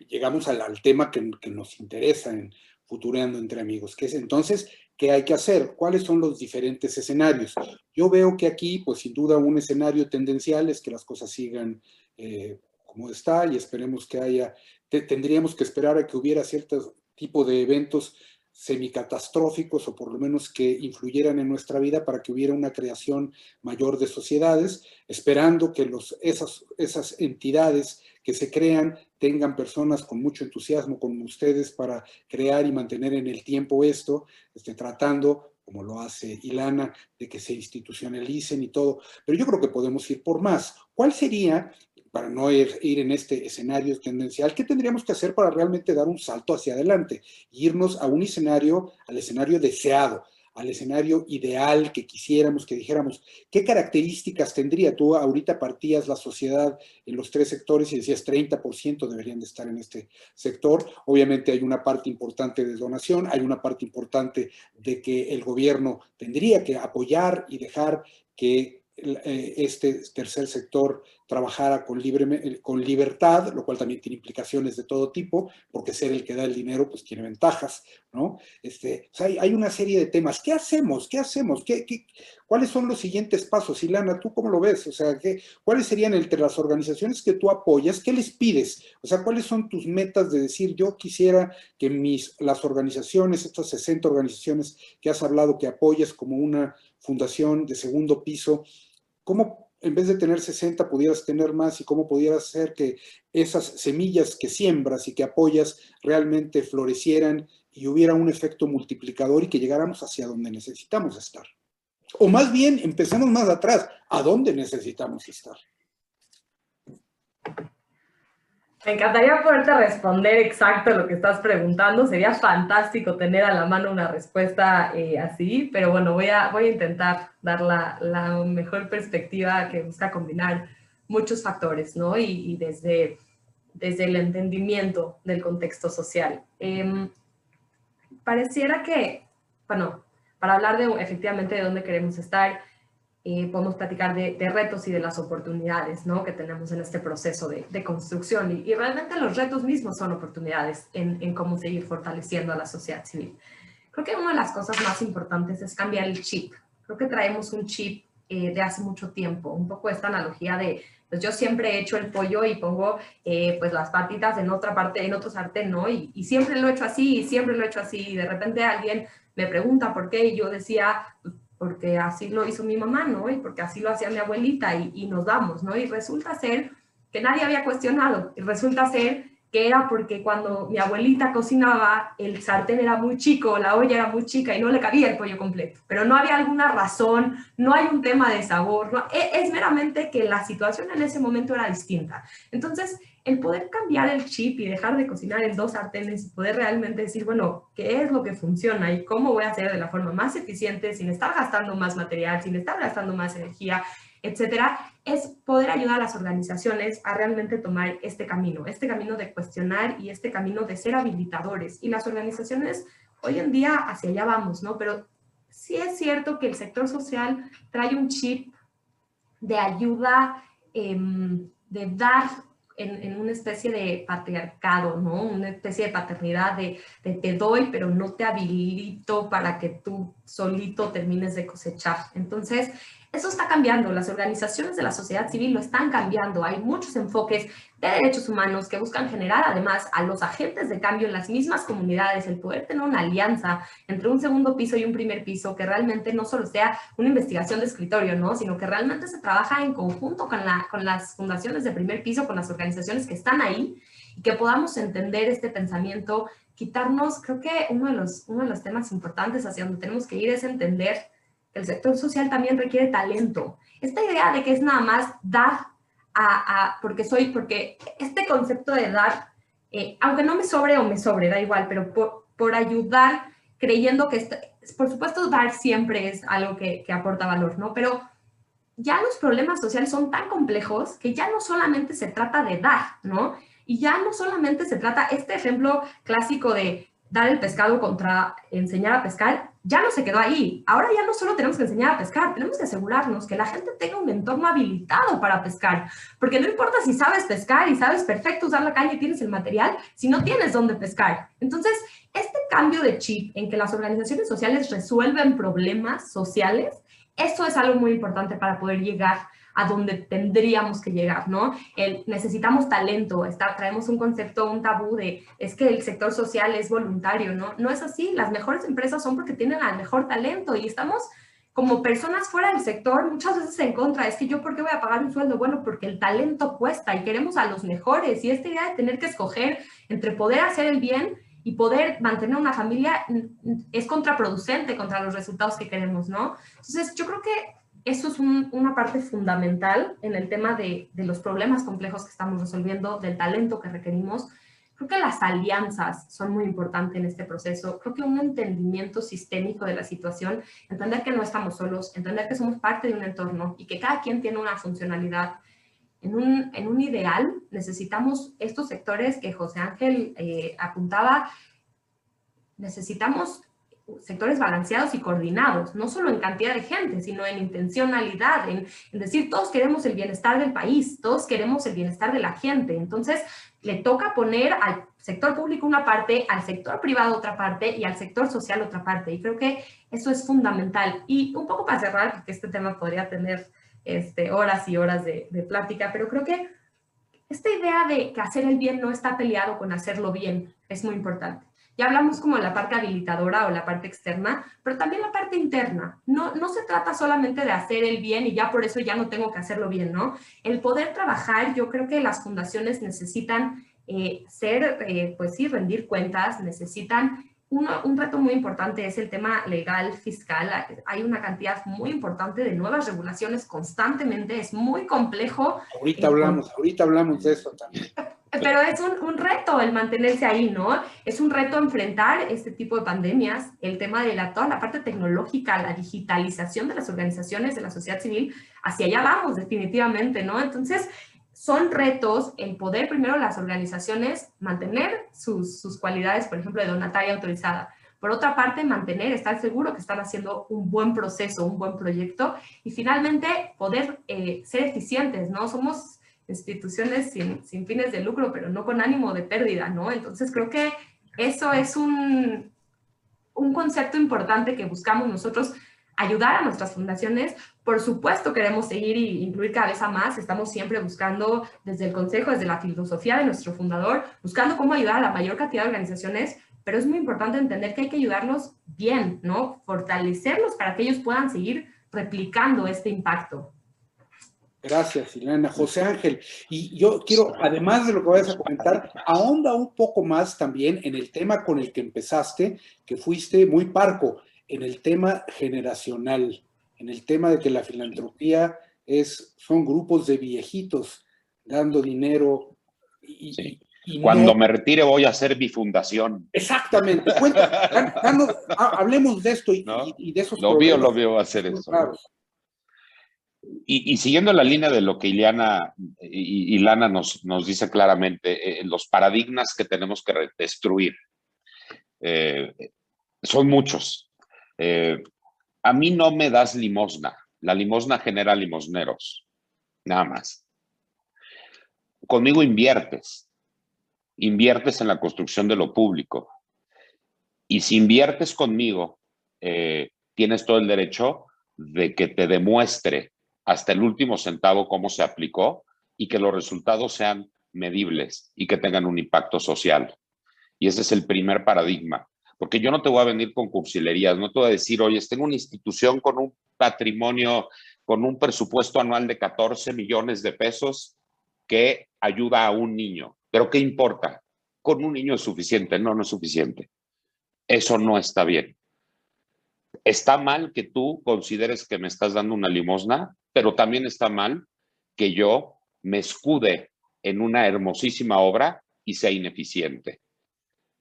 Speaker 1: llegamos al tema que nos interesa en Futureando entre Amigos, que es entonces, ¿qué hay que hacer? ¿Cuáles son los diferentes escenarios? Yo veo que aquí, pues sin duda, un escenario tendencial es que las cosas sigan como está, y esperemos que haya, tendríamos que esperar a que hubiera cierto tipo de eventos semicatastróficos, o por lo menos que influyeran en nuestra vida para que hubiera una creación mayor de sociedades, esperando que esas entidades que se crean tengan personas con mucho entusiasmo como ustedes para crear y mantener en el tiempo esto, tratando, como lo hace Ilana, de que se institucionalicen y todo. Pero yo creo que podemos ir por más. ¿Cuál sería, para no ir en este escenario tendencial, qué tendríamos que hacer para realmente dar un salto hacia adelante? Irnos a un escenario, al escenario deseado, al escenario ideal que quisiéramos, que dijéramos, ¿qué características tendría? Tú ahorita partías la sociedad en los tres sectores y decías 30% deberían de estar en este sector. Obviamente hay una parte importante de donación, hay una parte importante de que el gobierno tendría que apoyar y dejar que este tercer sector trabajara con libertad, lo cual también tiene implicaciones de todo tipo, porque ser el que da el dinero pues tiene ventajas, ¿no? O sea, hay una serie de temas. ¿Qué hacemos? ¿Qué hacemos? ¿Cuáles son los siguientes pasos? Ilana, ¿tú cómo lo ves? O sea, ¿cuáles serían entre las organizaciones que tú apoyas? ¿Qué les pides? O sea, ¿cuáles son tus metas de decir, yo quisiera que las organizaciones, estas 60 organizaciones que has hablado, que apoyas como una fundación de segundo piso, ¿cómo en vez de tener 60 pudieras tener más, y cómo pudieras hacer que esas semillas que siembras y que apoyas realmente florecieran y hubiera un efecto multiplicador y que llegáramos hacia donde necesitamos estar? O más bien, empecemos más atrás, ¿a dónde necesitamos estar?
Speaker 2: Me encantaría poderte responder exacto lo que estás preguntando. Sería fantástico tener a la mano una respuesta así, pero bueno, voy a intentar dar la mejor perspectiva que busca combinar muchos factores, ¿no? Y desde el entendimiento del contexto social. Pareciera que, bueno, para hablar efectivamente de dónde queremos estar, podemos platicar de retos y de las oportunidades, ¿no?, que tenemos en este proceso de construcción. Y realmente los retos mismos son oportunidades en cómo seguir fortaleciendo a la sociedad civil. Creo que una de las cosas más importantes es cambiar el chip. Creo que traemos un chip de hace mucho tiempo, un poco esta analogía de, pues yo siempre he hecho el pollo y pongo pues las patitas en otra parte, en otro sartén, ¿no? Y siempre lo he hecho así, y siempre lo he hecho así, y de repente alguien me pregunta por qué, y yo decía, porque así lo hizo mi mamá, ¿no? Y porque así lo hacía mi abuelita, y nos vamos, ¿no? Y resulta ser que nadie había cuestionado, y resulta ser que era porque cuando mi abuelita cocinaba, el sartén era muy chico, la olla era muy chica y no le cabía el pollo completo. Pero no había alguna razón, no hay un tema de sabor, no, es meramente que la situación en ese momento era distinta. Entonces, el poder cambiar el chip y dejar de cocinar en dos sartenes y poder realmente decir, bueno, ¿qué es lo que funciona y cómo voy a hacer de la forma más eficiente sin estar gastando más material, sin estar gastando más energía, etcétera? Es poder ayudar a las organizaciones a realmente tomar este camino de cuestionar y este camino de ser habilitadores. Y las organizaciones hoy en día hacia allá vamos, ¿no? Pero sí es cierto que el sector social trae un chip de ayuda, de dar en una especie de patriarcado, ¿no? Una especie de paternidad de te doy, pero no te habilito para que tú solito termines de cosechar. Entonces, Eso está cambiando, las organizaciones de la sociedad civil lo están cambiando. Hay muchos enfoques de derechos humanos que buscan generar además a los agentes de cambio en las mismas comunidades, el poder tener una alianza entre un segundo piso y un primer piso que realmente no solo sea una investigación de escritorio, ¿no? Sino que realmente se trabaja en conjunto con las fundaciones de primer piso, con las organizaciones que están ahí, y que podamos entender este pensamiento, quitarnos, creo que uno de los temas importantes hacia donde tenemos que ir es entender que el sector social también requiere talento. Esta idea de que es nada más dar porque este concepto de dar, aunque no me sobre o me sobre, da igual, pero por ayudar, creyendo que, por supuesto, dar siempre es algo que aporta valor, ¿no? Pero ya los problemas sociales son tan complejos que ya no solamente se trata de dar, ¿no? Y ya no solamente se trata, este ejemplo clásico de dar el pescado contra enseñar a pescar, ya no se quedó ahí. Ahora ya no solo tenemos que enseñar a pescar, tenemos que asegurarnos que la gente tenga un entorno habilitado para pescar, porque no importa si sabes pescar y sabes perfecto usar la caña y tienes el material, si no tienes dónde pescar. Entonces, este cambio de chip en que las organizaciones sociales resuelven problemas sociales, eso es algo muy importante para poder llegar a donde tendríamos que llegar, ¿no? Necesitamos talento, traemos un concepto, un tabú de, es que el sector social es voluntario, ¿no? No es así, las mejores empresas son porque tienen al mejor talento y estamos como personas fuera del sector muchas veces en contra, es que yo ¿por qué voy a pagar un sueldo? Bueno, porque el talento cuesta y queremos a los mejores, y esta idea de tener que escoger entre poder hacer el bien y poder mantener una familia es contraproducente contra los resultados que queremos, ¿no? Entonces, yo creo que eso es una parte fundamental en el tema de los problemas complejos que estamos resolviendo, del talento que requerimos. Creo que las alianzas son muy importantes en este proceso. Creo que un entendimiento sistémico de la situación, entender que no estamos solos, entender que somos parte de un entorno y que cada quien tiene una funcionalidad. En un ideal, necesitamos estos sectores que José Ángel apuntaba, necesitamos sectores balanceados y coordinados, no solo en cantidad de gente, sino en intencionalidad, en decir, todos queremos el bienestar del país, todos queremos el bienestar de la gente. Entonces, le toca poner al sector público una parte, al sector privado otra parte y al sector social otra parte. Y creo que eso es fundamental. Y un poco para cerrar, porque este tema podría tener horas y horas de plática, pero creo que esta idea de que hacer el bien no está peleado con hacerlo bien es muy importante. Ya hablamos como de la parte habilitadora o la parte externa, pero también la parte interna. No se trata solamente de hacer el bien y ya por eso ya no tengo que hacerlo bien, ¿no? El poder trabajar, yo creo que las fundaciones necesitan pues sí, rendir cuentas, necesitan. Un reto muy importante es el tema legal, fiscal. Hay una cantidad muy importante de nuevas regulaciones constantemente, es muy complejo.
Speaker 1: Ahorita hablamos de eso también.
Speaker 2: Pero es un reto el mantenerse ahí, ¿no? Es un reto enfrentar este tipo de pandemias, el tema de toda la parte tecnológica, la digitalización de las organizaciones, de la sociedad civil, hacia allá vamos definitivamente, ¿no? Entonces, son retos el poder primero las organizaciones mantener sus cualidades, por ejemplo, de donataria autorizada. Por otra parte, estar seguro que están haciendo un buen proceso, un buen proyecto, y finalmente poder ser eficientes, ¿no? Somos instituciones sin fines de lucro, pero no con ánimo de pérdida, ¿no? Entonces creo que eso es un concepto importante que buscamos nosotros, ayudar a nuestras fundaciones. Por supuesto queremos seguir e incluir cada vez a más, estamos siempre buscando desde el consejo, desde la filosofía de nuestro fundador, buscando cómo ayudar a la mayor cantidad de organizaciones, pero es muy importante entender que hay que ayudarlos bien, ¿no? Fortalecerlos para que ellos puedan seguir replicando este impacto.
Speaker 1: Gracias, Ileana. José Ángel, y yo quiero, además de lo que vayas a comentar, ahonda un poco más también en el tema con el que empezaste, que fuiste muy parco, en el tema generacional, en el tema de que la filantropía son grupos de viejitos dando dinero
Speaker 3: sí. Cuando me retire voy a hacer mi fundación.
Speaker 1: Exactamente. Hablemos de esto y de esos
Speaker 3: problemas. Lo veo hacer eso. Y siguiendo la línea de lo que Ilana nos dice claramente, los paradigmas que tenemos que destruir son muchos. A mí no me das limosna. La limosna genera limosneros, nada más. Conmigo inviertes en la construcción de lo público. Y si inviertes conmigo, tienes todo el derecho de que te demuestre hasta el último centavo cómo se aplicó y que los resultados sean medibles y que tengan un impacto social. Y ese es el primer paradigma. Porque yo no te voy a venir con cursilerías, no te voy a decir, oye, tengo una institución con un patrimonio, con un presupuesto anual de 14 millones de pesos que ayuda a un niño. Pero ¿qué importa? Con un niño es suficiente. No, no es suficiente. Eso no está bien. Está mal que tú consideres que me estás dando una limosna, pero también está mal que yo me escude en una hermosísima obra y sea ineficiente.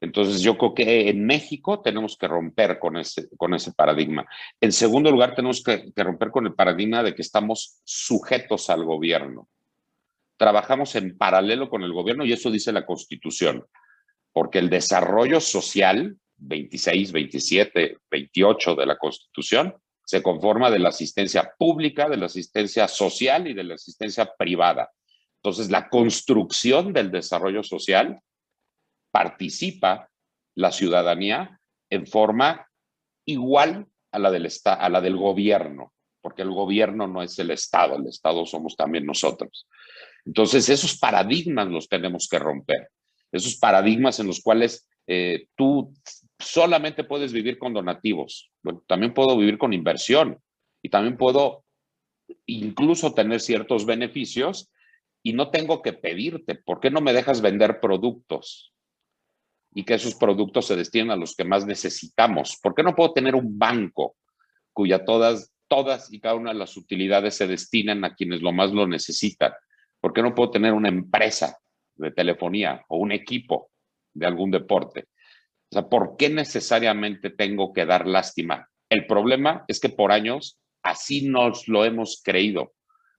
Speaker 3: Entonces, yo creo que en México tenemos que romper con ese paradigma. En segundo lugar, tenemos que romper con el paradigma de que estamos sujetos al gobierno. Trabajamos en paralelo con el gobierno y eso dice la Constitución, porque el desarrollo social, 26, 27, 28 de la Constitución, se conforma de la asistencia pública, de la asistencia social y de la asistencia privada. Entonces, la construcción del desarrollo social participa la ciudadanía en forma igual a la del gobierno, porque el gobierno no es el Estado somos también nosotros. Entonces, esos paradigmas los tenemos que romper, esos paradigmas en los cuales tú solamente puedes vivir con donativos. Bueno, también puedo vivir con inversión y también puedo incluso tener ciertos beneficios y no tengo que pedirte. ¿Por qué no me dejas vender productos? Y que esos productos se destinen a los que más necesitamos. ¿Por qué no puedo tener un banco cuya todas y cada una de las utilidades se destinan a quienes lo más lo necesitan? ¿Por qué no puedo tener una empresa de telefonía o un equipo de algún deporte? O sea, ¿por qué necesariamente tengo que dar lástima? El problema es que por años así nos lo hemos creído,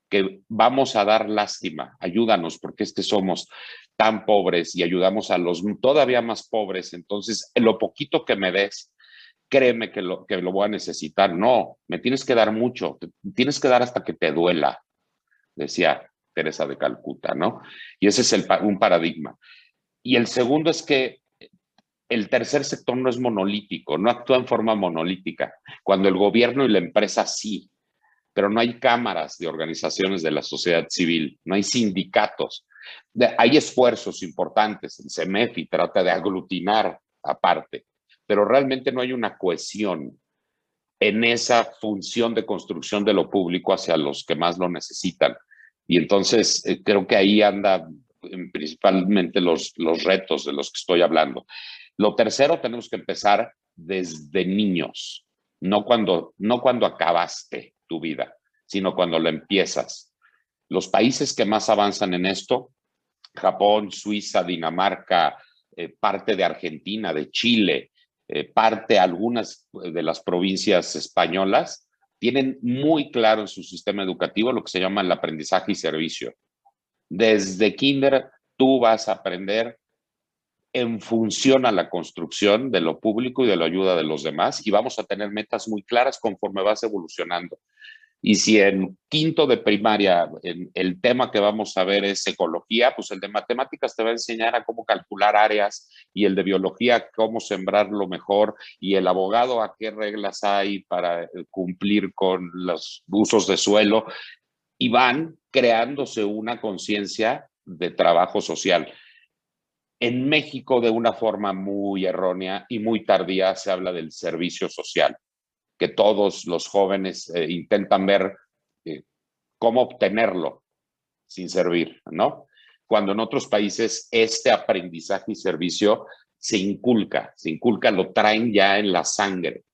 Speaker 3: que vamos a dar lástima, ayúdanos, porque es que somos tan pobres y ayudamos a los todavía más pobres, entonces lo poquito que me des, créeme que lo voy a necesitar. No, me tienes que dar mucho, tienes que dar hasta que te duela, decía Teresa de Calcuta, ¿no? Y ese es un paradigma. Y el segundo es que el tercer sector no es monolítico, no actúa en forma monolítica, cuando el gobierno y la empresa sí, pero no hay cámaras de organizaciones de la sociedad civil, no hay sindicatos. Hay esfuerzos importantes, el CEMEFI trata de aglutinar aparte, pero realmente no hay una cohesión en esa función de construcción de lo público hacia los que más lo necesitan. Y entonces creo que ahí andan principalmente los retos de los que estoy hablando. Lo tercero, tenemos que empezar desde niños, no cuando acabaste tu vida, sino cuando la empiezas. Los países que más avanzan en esto, Japón, Suiza, Dinamarca, parte de Argentina, de Chile, algunas de las provincias españolas, tienen muy claro en su sistema educativo lo que se llama el aprendizaje y servicio. Desde kinder tú vas a aprender en función a la construcción de lo público y de la ayuda de los demás y vamos a tener metas muy claras conforme vas evolucionando. Y si en quinto de primaria el tema que vamos a ver es ecología, pues el de matemáticas te va a enseñar a cómo calcular áreas y el de biología cómo sembrarlo mejor y el abogado a qué reglas hay para cumplir con los usos de suelo y van creándose una conciencia de trabajo social. En México, de una forma muy errónea y muy tardía, se habla del servicio social, que todos los jóvenes intentan ver cómo obtenerlo sin servir, ¿no? Cuando en otros países este aprendizaje y servicio se inculca, lo traen ya en la sangre.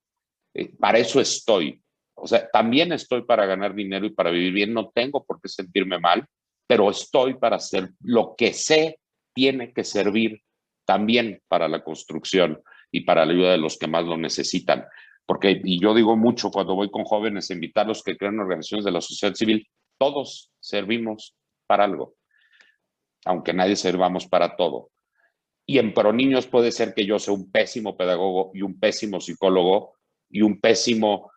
Speaker 3: Para eso estoy. O sea, también estoy para ganar dinero y para vivir bien, no tengo por qué sentirme mal, pero estoy para hacer lo que sé tiene que servir también para la construcción y para la ayuda de los que más lo necesitan. Porque, y yo digo mucho cuando voy con jóvenes a invitarlos que crean organizaciones de la sociedad civil, todos servimos para algo, aunque nadie servamos para todo. Y en ProNiños puede ser que yo sea un pésimo pedagogo y un pésimo psicólogo y un pésimo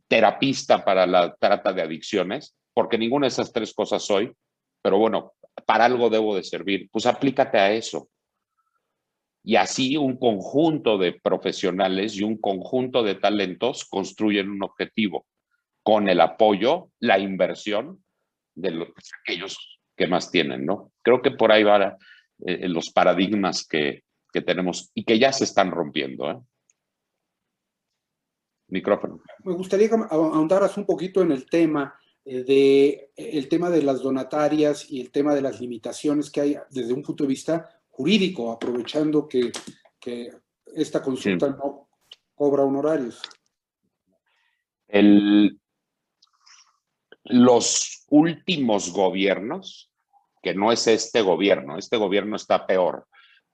Speaker 3: terapista para la trata de adicciones, porque ninguna de esas tres cosas soy, pero bueno, para algo debo de servir. Pues aplícate a eso. Y así un conjunto de profesionales y un conjunto de talentos construyen un objetivo con el apoyo, la inversión de aquellos que más tienen, ¿no? Creo que por ahí van los paradigmas que tenemos y que ya se están rompiendo, ¿eh? Micrófono.
Speaker 1: Me gustaría que ahondaras un poquito en el tema el tema de las donatarias y el tema de las limitaciones que hay desde un punto de vista jurídico, aprovechando que esta consulta
Speaker 3: Sí.
Speaker 1: no cobra honorarios.
Speaker 3: Los últimos gobiernos, que no es este gobierno está peor,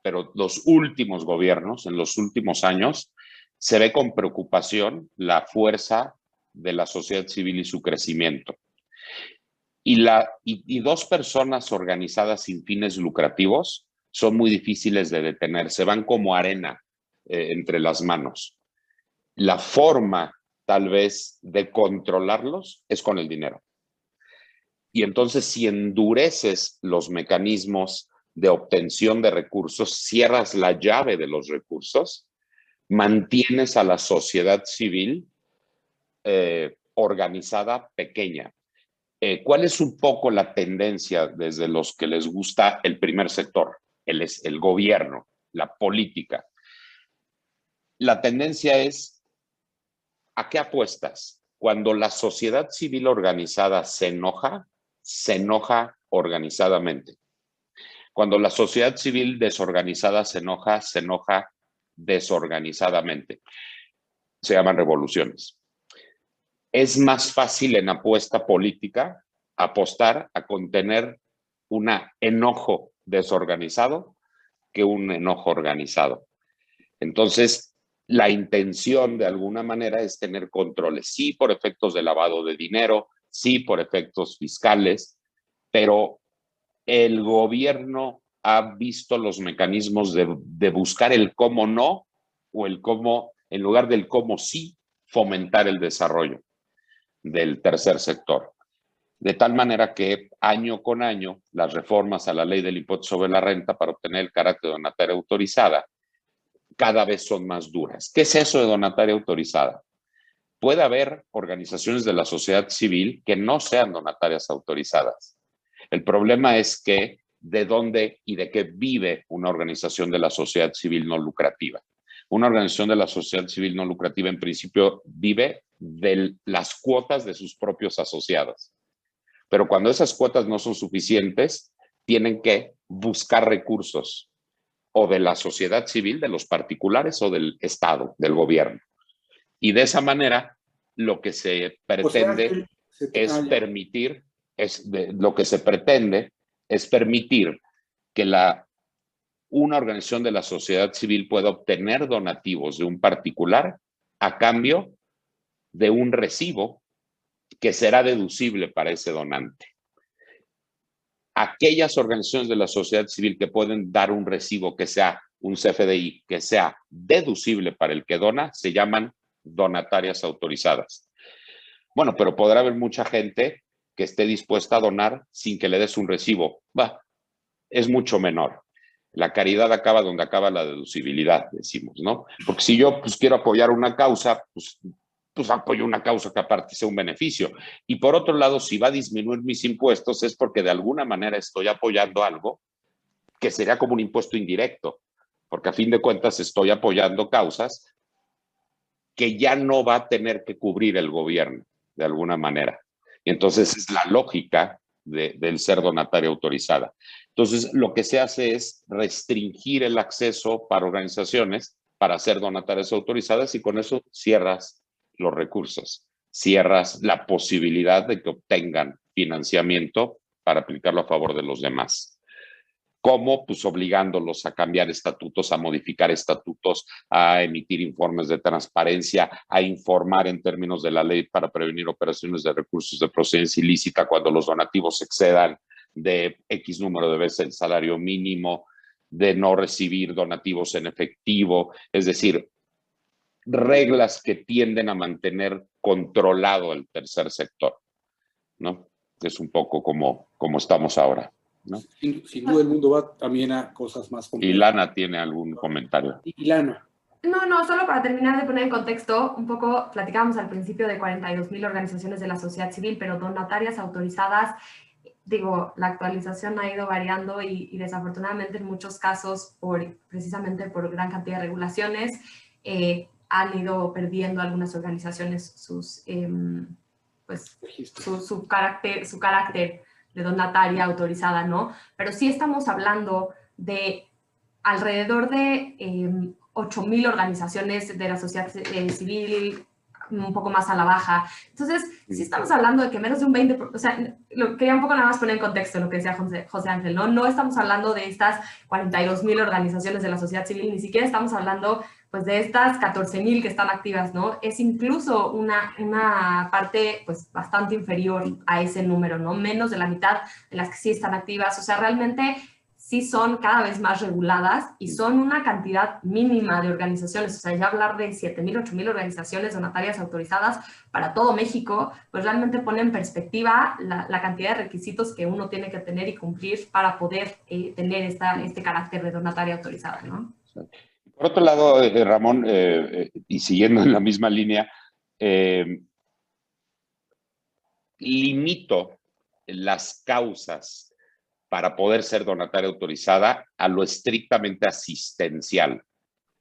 Speaker 3: pero los últimos gobiernos, en los últimos años, se ve con preocupación la fuerza de la sociedad civil y su crecimiento. Y dos personas organizadas sin fines lucrativos son muy difíciles de detener, se van como arena entre las manos. La forma, tal vez, de controlarlos es con el dinero. Y entonces, si endureces los mecanismos de obtención de recursos, cierras la llave de los recursos, mantienes a la sociedad civil organizada pequeña. ¿Cuál es un poco la tendencia desde los que les gusta el primer sector, el gobierno, la política? La tendencia es, ¿a qué apuestas? Cuando la sociedad civil organizada se enoja organizadamente. Cuando la sociedad civil desorganizada se enoja desorganizadamente. Se llaman revoluciones. Es más fácil en apuesta política apostar a contener un enojo desorganizado que un enojo organizado. Entonces, la intención de alguna manera es tener controles, sí por efectos de lavado de dinero, sí por efectos fiscales, pero el gobierno ha visto los mecanismos de buscar el cómo no o el cómo, en lugar del cómo sí, fomentar el desarrollo del tercer sector. De tal manera que año con año las reformas a la ley del impuesto sobre la renta para obtener el carácter de donataria autorizada cada vez son más duras. ¿Qué es eso de donataria autorizada? Puede haber organizaciones de la sociedad civil que no sean donatarias autorizadas. El problema es que de dónde y de qué vive una organización de la sociedad civil no lucrativa. Una organización de la sociedad civil no lucrativa en principio vive de las cuotas de sus propios asociados. Pero cuando esas cuotas no son suficientes, tienen que buscar recursos o de la sociedad civil, de los particulares o del Estado, del gobierno. Y de esa manera, lo que se pretende es permitir que una organización de la sociedad civil pueda obtener donativos de un particular a cambio de un recibo que será deducible para ese donante. Aquellas organizaciones de la sociedad civil que pueden dar un recibo que sea un CFDI, que sea deducible para el que dona, se llaman donatarias autorizadas. Bueno, pero podrá haber mucha gente que esté dispuesta a donar sin que le des un recibo. Es mucho menor. La caridad acaba donde acaba la deducibilidad, decimos, ¿no? Porque si yo quiero apoyar una causa, pues apoyo una causa que aparte sea un beneficio. Y por otro lado, si va a disminuir mis impuestos es porque de alguna manera estoy apoyando algo que sería como un impuesto indirecto, porque a fin de cuentas estoy apoyando causas que ya no va a tener que cubrir el gobierno de alguna manera. Y entonces es la lógica del ser donataria autorizada. Entonces, lo que se hace es restringir el acceso para organizaciones para ser donatarias autorizadas y con eso cierras los recursos, cierras la posibilidad de que obtengan financiamiento para aplicarlo a favor de los demás. ¿Cómo? Pues obligándolos a cambiar estatutos, a modificar estatutos, a emitir informes de transparencia, a informar en términos de la ley para prevenir operaciones de recursos de procedencia ilícita cuando los donativos excedan de X número de veces el salario mínimo, de no recibir donativos en efectivo, es decir, reglas que tienden a mantener controlado el tercer sector, ¿no? Es un poco como estamos ahora. ¿no?
Speaker 1: Sin duda el mundo va también a cosas más complejas.
Speaker 3: Ilana tiene algún comentario.
Speaker 1: Ilana.
Speaker 2: No, solo para terminar de poner en contexto, un poco platicábamos al principio de 42,000 organizaciones de la sociedad civil, pero donatarias autorizadas, digo, la actualización ha ido variando y desafortunadamente en muchos casos, precisamente por gran cantidad de regulaciones, han ido perdiendo algunas organizaciones su carácter de donataria autorizada, ¿no? Pero sí estamos hablando de alrededor de 8,000 organizaciones de la sociedad civil, un poco más a la baja. Entonces, sí estamos hablando de que menos de un 20%, o sea, quería un poco nada más poner en contexto lo que decía José Ángel, ¿no? No estamos hablando de estas 42,000 organizaciones de la sociedad civil, ni siquiera estamos hablando pues de estas 14,000 que están activas, ¿no? Es incluso una parte pues bastante inferior a ese número, ¿no? Menos de la mitad de las que sí están activas, o sea, realmente sí son cada vez más reguladas y son una cantidad mínima de organizaciones. O sea, ya hablar de 7,000, 8,000 organizaciones donatarias autorizadas para todo México, pues realmente pone en perspectiva la cantidad de requisitos que uno tiene que tener y cumplir para poder tener este carácter de donataria autorizada, ¿no?
Speaker 3: Por otro lado, Ramón, y siguiendo en la misma línea, limito las causas para poder ser donataria autorizada a lo estrictamente asistencial,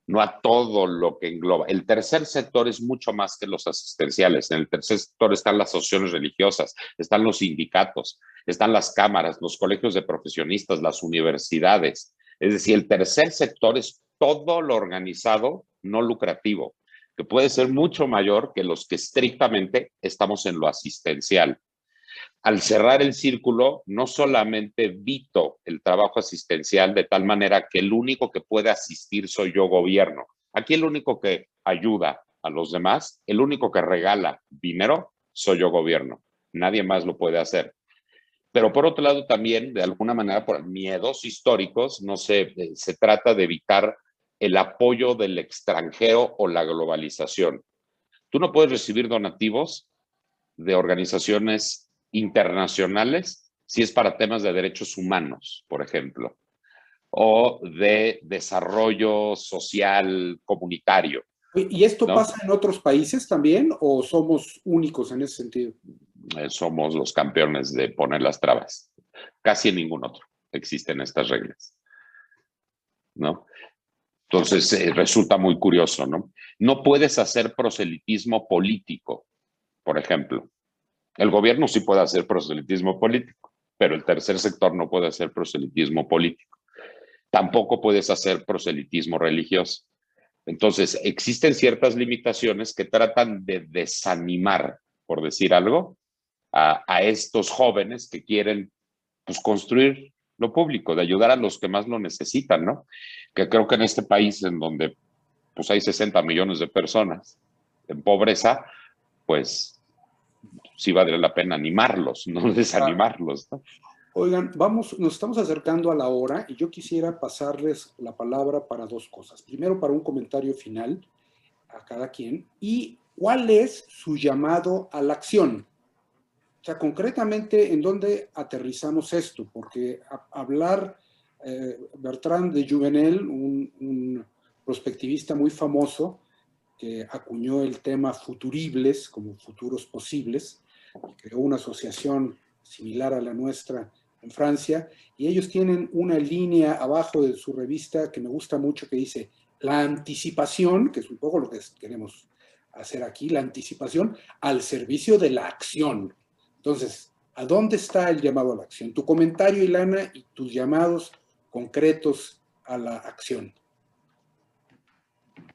Speaker 3: no a todo lo que engloba. El tercer sector es mucho más que los asistenciales. En el tercer sector están las asociaciones religiosas, están los sindicatos, están las cámaras, los colegios de profesionistas, las universidades. Es decir, el tercer sector es todo lo organizado no lucrativo, que puede ser mucho mayor que los que estrictamente estamos en lo asistencial. Al cerrar el círculo, no solamente evito el trabajo asistencial de tal manera que el único que puede asistir soy yo, gobierno. Aquí el único que ayuda a los demás, el único que regala dinero, soy yo, gobierno. Nadie más lo puede hacer. Pero por otro lado también, de alguna manera, por miedos históricos, no sé, se trata de evitar el apoyo del extranjero o la globalización. Tú no puedes recibir donativos de organizaciones internacionales si es para temas de derechos humanos, por ejemplo, o de desarrollo social comunitario.
Speaker 1: ¿Y esto
Speaker 3: ¿no?
Speaker 1: pasa en otros países también o somos únicos en ese sentido?
Speaker 3: Somos los campeones de poner las trabas. Casi en ningún otro existen estas reglas, ¿no? Entonces resulta muy curioso, ¿no? No puedes hacer proselitismo político, por ejemplo. El gobierno sí puede hacer proselitismo político, pero el tercer sector no puede hacer proselitismo político. Tampoco puedes hacer proselitismo religioso. Entonces, existen ciertas limitaciones que tratan de desanimar, por decir algo, a estos jóvenes que quieren pues, construir lo público, de ayudar a los que más lo necesitan, ¿no? Que creo que en este país en donde pues, hay 60 millones de personas en pobreza, pues sí vale la pena animarlos, no desanimarlos, ¿no?
Speaker 1: Oigan, nos estamos acercando a la hora y yo quisiera pasarles la palabra para dos cosas. Primero, para un comentario final a cada quien y cuál es su llamado a la acción. O sea, concretamente, ¿en dónde aterrizamos esto? Porque hablar, Bertrand de Jouvenel, un prospectivista muy famoso que acuñó el tema futuribles como futuros posibles, creó una asociación similar a la nuestra en Francia, y ellos tienen una línea abajo de su revista que me gusta mucho que dice la anticipación, que es un poco lo que queremos hacer aquí, la anticipación al servicio de la acción. Entonces, ¿a dónde está el llamado a la acción? Tu comentario, Ilana, y tus llamados concretos a la acción.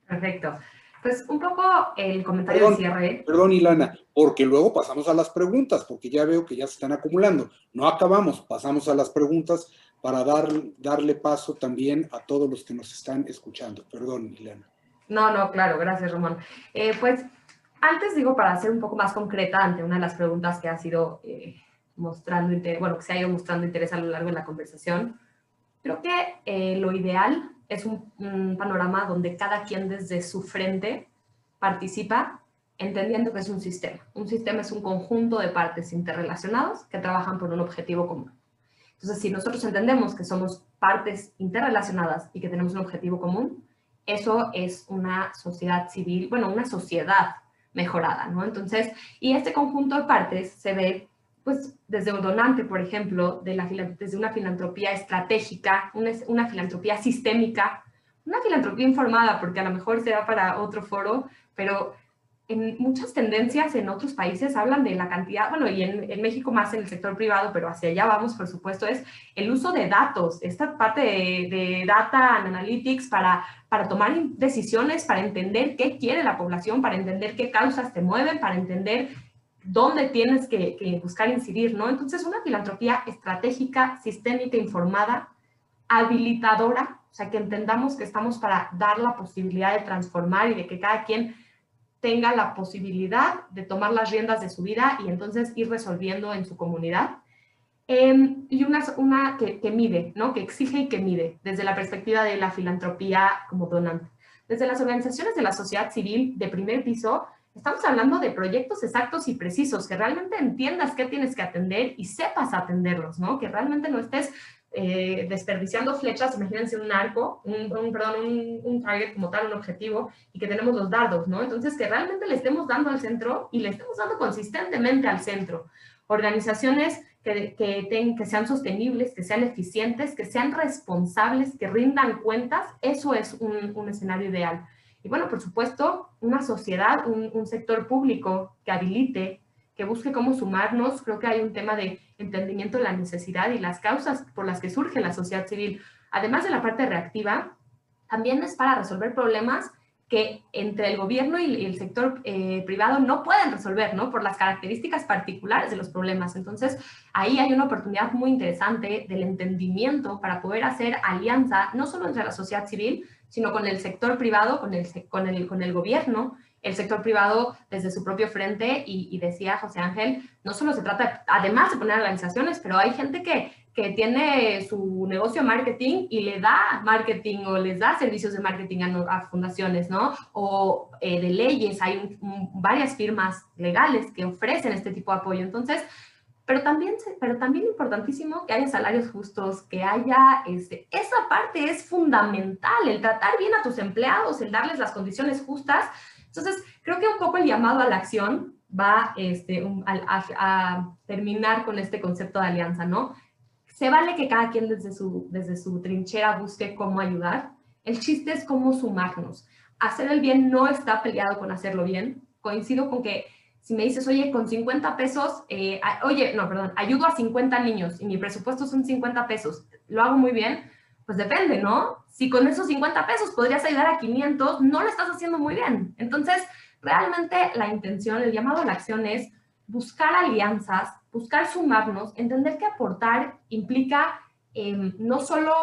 Speaker 2: Perfecto. Pues un poco el comentario de cierre.
Speaker 1: Perdón, Ilana, porque luego pasamos a las preguntas, porque ya veo que ya se están acumulando. No acabamos, pasamos a las preguntas para darle paso también a todos los que nos están escuchando. Perdón, Ilana.
Speaker 2: No, claro, gracias, Ramón. Pues antes digo, para ser un poco más concreta ante una de las preguntas que ha sido mostrando interés, bueno, que se ha ido mostrando interés a lo largo de la conversación, creo que lo ideal es un panorama donde cada quien desde su frente participa entendiendo que es un sistema. Un sistema es un conjunto de partes interrelacionadas que trabajan por un objetivo común. Entonces, si nosotros entendemos que somos partes interrelacionadas y que tenemos un objetivo común, eso es una sociedad civil, bueno, una sociedad mejorada, ¿no? Entonces, y este conjunto de partes se ve, pues, desde un donante, por ejemplo, desde una filantropía estratégica, una filantropía sistémica, una filantropía informada, porque a lo mejor será para otro foro, pero en muchas tendencias en otros países hablan de la cantidad, bueno, y en México más en el sector privado, pero hacia allá vamos, por supuesto, es el uso de datos, esta parte de data analytics para tomar decisiones, para entender qué quiere la población, para entender qué causas te mueven, para entender dónde tienes que buscar incidir, ¿no? Entonces, una filantropía estratégica, sistémica, informada, habilitadora, o sea, que entendamos que estamos para dar la posibilidad de transformar y de que cada quien tenga la posibilidad de tomar las riendas de su vida y entonces ir resolviendo en su comunidad. Y una que mide, ¿no? Que exige y que mide desde la perspectiva de la filantropía como donante. Desde las organizaciones de la sociedad civil de primer piso, estamos hablando de proyectos exactos y precisos, que realmente entiendas qué tienes que atender y sepas atenderlos, ¿no? Que realmente no estés desperdiciando flechas, imagínense un arco, un target como tal, un objetivo, y que tenemos los dardos, ¿no? Entonces, que realmente le estemos dando al centro y le estemos dando consistentemente al centro. Organizaciones que sean sostenibles, que sean eficientes, que sean responsables, que rindan cuentas, eso es un escenario ideal. Y bueno, por supuesto, una sociedad, un sector público que habilite, que busque cómo sumarnos. Creo que hay un tema de entendimiento de la necesidad y las causas por las que surge la sociedad civil. Además de la parte reactiva, también es para resolver problemas que entre el gobierno y el sector privado no pueden resolver, ¿no? Por las características particulares de los problemas. Entonces, ahí hay una oportunidad muy interesante del entendimiento para poder hacer alianza, no solo entre la sociedad civil, sino con el sector privado, con el gobierno, el sector privado desde su propio frente, y decía José Ángel, no solo se trata, además de poner organizaciones, pero hay gente que tiene su negocio de marketing y le da marketing o les da servicios de marketing a fundaciones, ¿no? O de leyes, hay varias firmas legales que ofrecen este tipo de apoyo. Entonces, pero también importantísimo que haya salarios justos, que haya, esa parte es fundamental, el tratar bien a tus empleados, el darles las condiciones justas. Entonces, creo que un poco el llamado a la acción va a terminar con este concepto de alianza, ¿no? Se vale que cada quien desde su trinchera busque cómo ayudar. El chiste es cómo sumarnos. Hacer el bien no está peleado con hacerlo bien. Coincido con que si me dices, oye, con 50 pesos, ayudo a 50 niños y mi presupuesto son 50 pesos, ¿lo hago muy bien? Pues depende, ¿no? Si con esos 50 pesos podrías ayudar a 500, no lo estás haciendo muy bien. Entonces, realmente la intención, el llamado a la acción es buscar alianzas, buscar sumarnos, entender que aportar implica no solo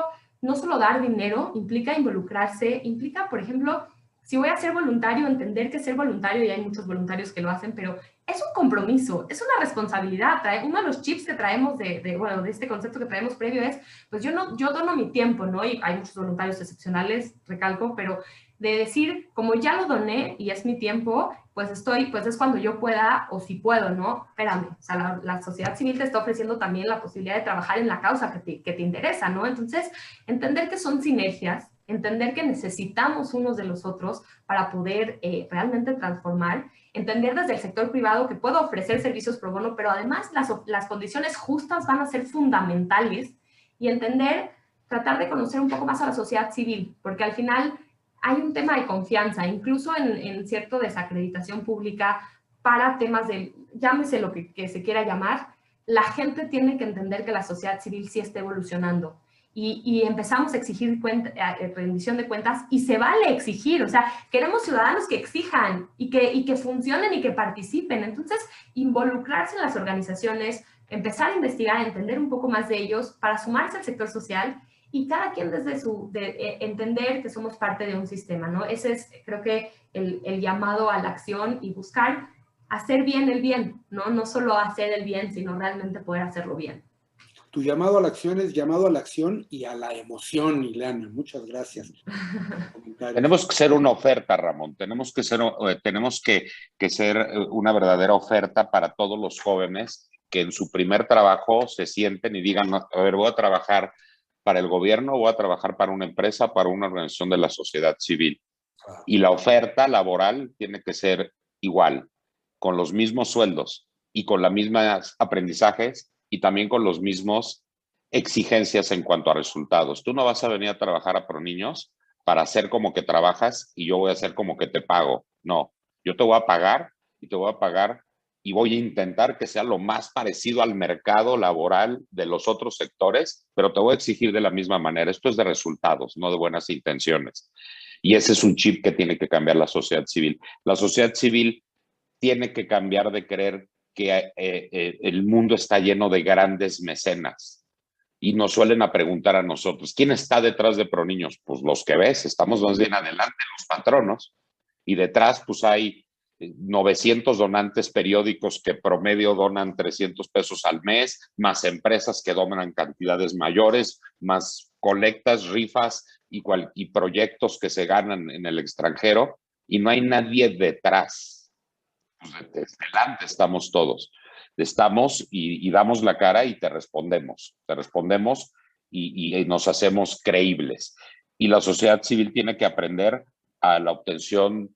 Speaker 2: dar dinero, implica involucrarse, implica, por ejemplo, si voy a ser voluntario, entender que ser voluntario, y hay muchos voluntarios que lo hacen, pero es un compromiso, es una responsabilidad. Uno de los chips que traemos de este concepto que traemos previo es, pues yo dono mi tiempo, ¿no? Y hay muchos voluntarios excepcionales, recalco, pero de decir, como ya lo doné y es mi tiempo, pues es cuando yo pueda o si puedo, ¿no? Espérame, o sea, la sociedad civil te está ofreciendo también la posibilidad de trabajar en la causa que te interesa, ¿no? Entonces, entender que son sinergias, entender que necesitamos unos de los otros para poder realmente transformar, entender desde el sector privado que puedo ofrecer servicios pro bono, pero además las condiciones justas van a ser fundamentales, y entender, tratar de conocer un poco más a la sociedad civil, porque al final hay un tema de confianza, incluso en cierta desacreditación pública para temas de, llámese lo que se quiera llamar, la gente tiene que entender que la sociedad civil sí está evolucionando. Y empezamos a exigir rendición de cuentas, y se vale exigir, o sea, queremos ciudadanos que exijan y que funcionen y que participen. Entonces, involucrarse en las organizaciones, empezar a investigar, entender un poco más de ellos para sumarse al sector social, y cada quien desde entender que somos parte de un sistema, ¿no? Ese es, creo que, el llamado a la acción y buscar hacer bien el bien, ¿no? No solo hacer el bien, sino realmente poder hacerlo bien.
Speaker 1: Tu llamado a la acción es llamado a la acción y a la emoción, Ileana. Muchas gracias.
Speaker 3: Tenemos que ser una oferta, Ramón. Tenemos que ser una verdadera oferta para todos los jóvenes que en su primer trabajo se sienten y digan, a ver, voy a trabajar para el gobierno, voy a trabajar para una empresa, para una organización de la sociedad civil. Y la oferta laboral tiene que ser igual, con los mismos sueldos y con los mismos aprendizajes y también con los mismos exigencias en cuanto a resultados. Tú no vas a venir a trabajar a ProNiños para hacer como que trabajas y yo voy a hacer como que te pago. No, yo te voy a pagar y te voy a pagar y voy a intentar que sea lo más parecido al mercado laboral de los otros sectores, pero te voy a exigir de la misma manera. Esto es de resultados, no de buenas intenciones. Y ese es un chip que tiene que cambiar la sociedad civil. La sociedad civil tiene que cambiar de creer que el mundo está lleno de grandes mecenas. Y nos suelen a preguntar a nosotros, ¿quién está detrás de ProNiños? Pues los que ves, estamos más bien adelante, los patronos. Y detrás, pues hay 900 donantes periódicos que promedio donan 300 pesos al mes, más empresas que donan cantidades mayores, más colectas, rifas y proyectos que se ganan en el extranjero, y no hay nadie detrás. Pues delante estamos todos. Estamos y damos la cara y te respondemos y nos hacemos creíbles. Y la sociedad civil tiene que aprender a la obtención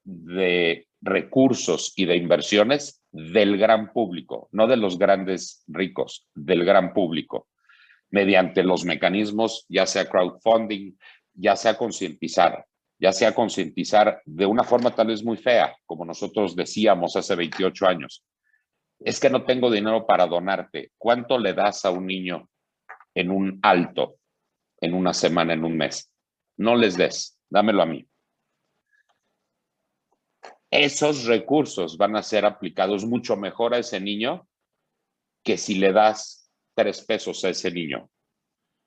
Speaker 3: de recursos y de inversiones del gran público, no de los grandes ricos, del gran público, mediante los mecanismos, ya sea crowdfunding, ya sea concientizar de una forma tal vez muy fea, como nosotros decíamos hace 28 años. Es que no tengo dinero para donarte. ¿Cuánto le das a un niño en un alto, en una semana, en un mes? No les des, dámelo a mí. Esos recursos van a ser aplicados mucho mejor a ese niño que si le das 3 pesos a ese niño.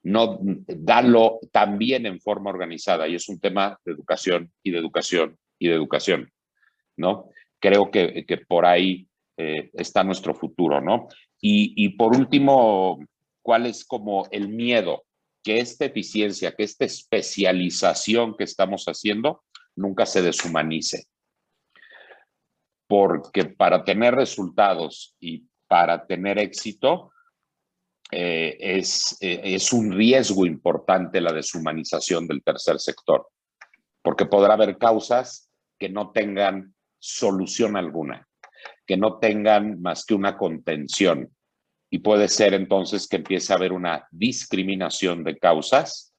Speaker 3: No, dalo también en forma organizada, y es un tema de educación y de educación y de educación, ¿no? Creo que por ahí está nuestro futuro, ¿no? Y por último, ¿cuál es como el miedo? Que esta eficiencia, que esta especialización que estamos haciendo nunca se deshumanice. Porque para tener resultados y para tener éxito, es un riesgo importante la deshumanización del tercer sector, porque podrá haber causas que no tengan solución alguna, que no tengan más que una contención, y puede ser entonces que empiece a haber una discriminación de causas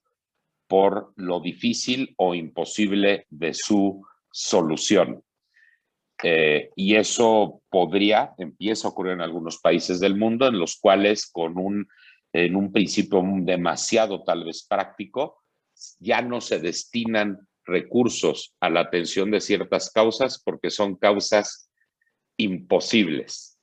Speaker 3: por lo difícil o imposible de su solución. Y eso empieza a ocurrir en algunos países del mundo, en los cuales en un principio demasiado tal vez práctico, ya no se destinan recursos a la atención de ciertas causas porque son causas imposibles.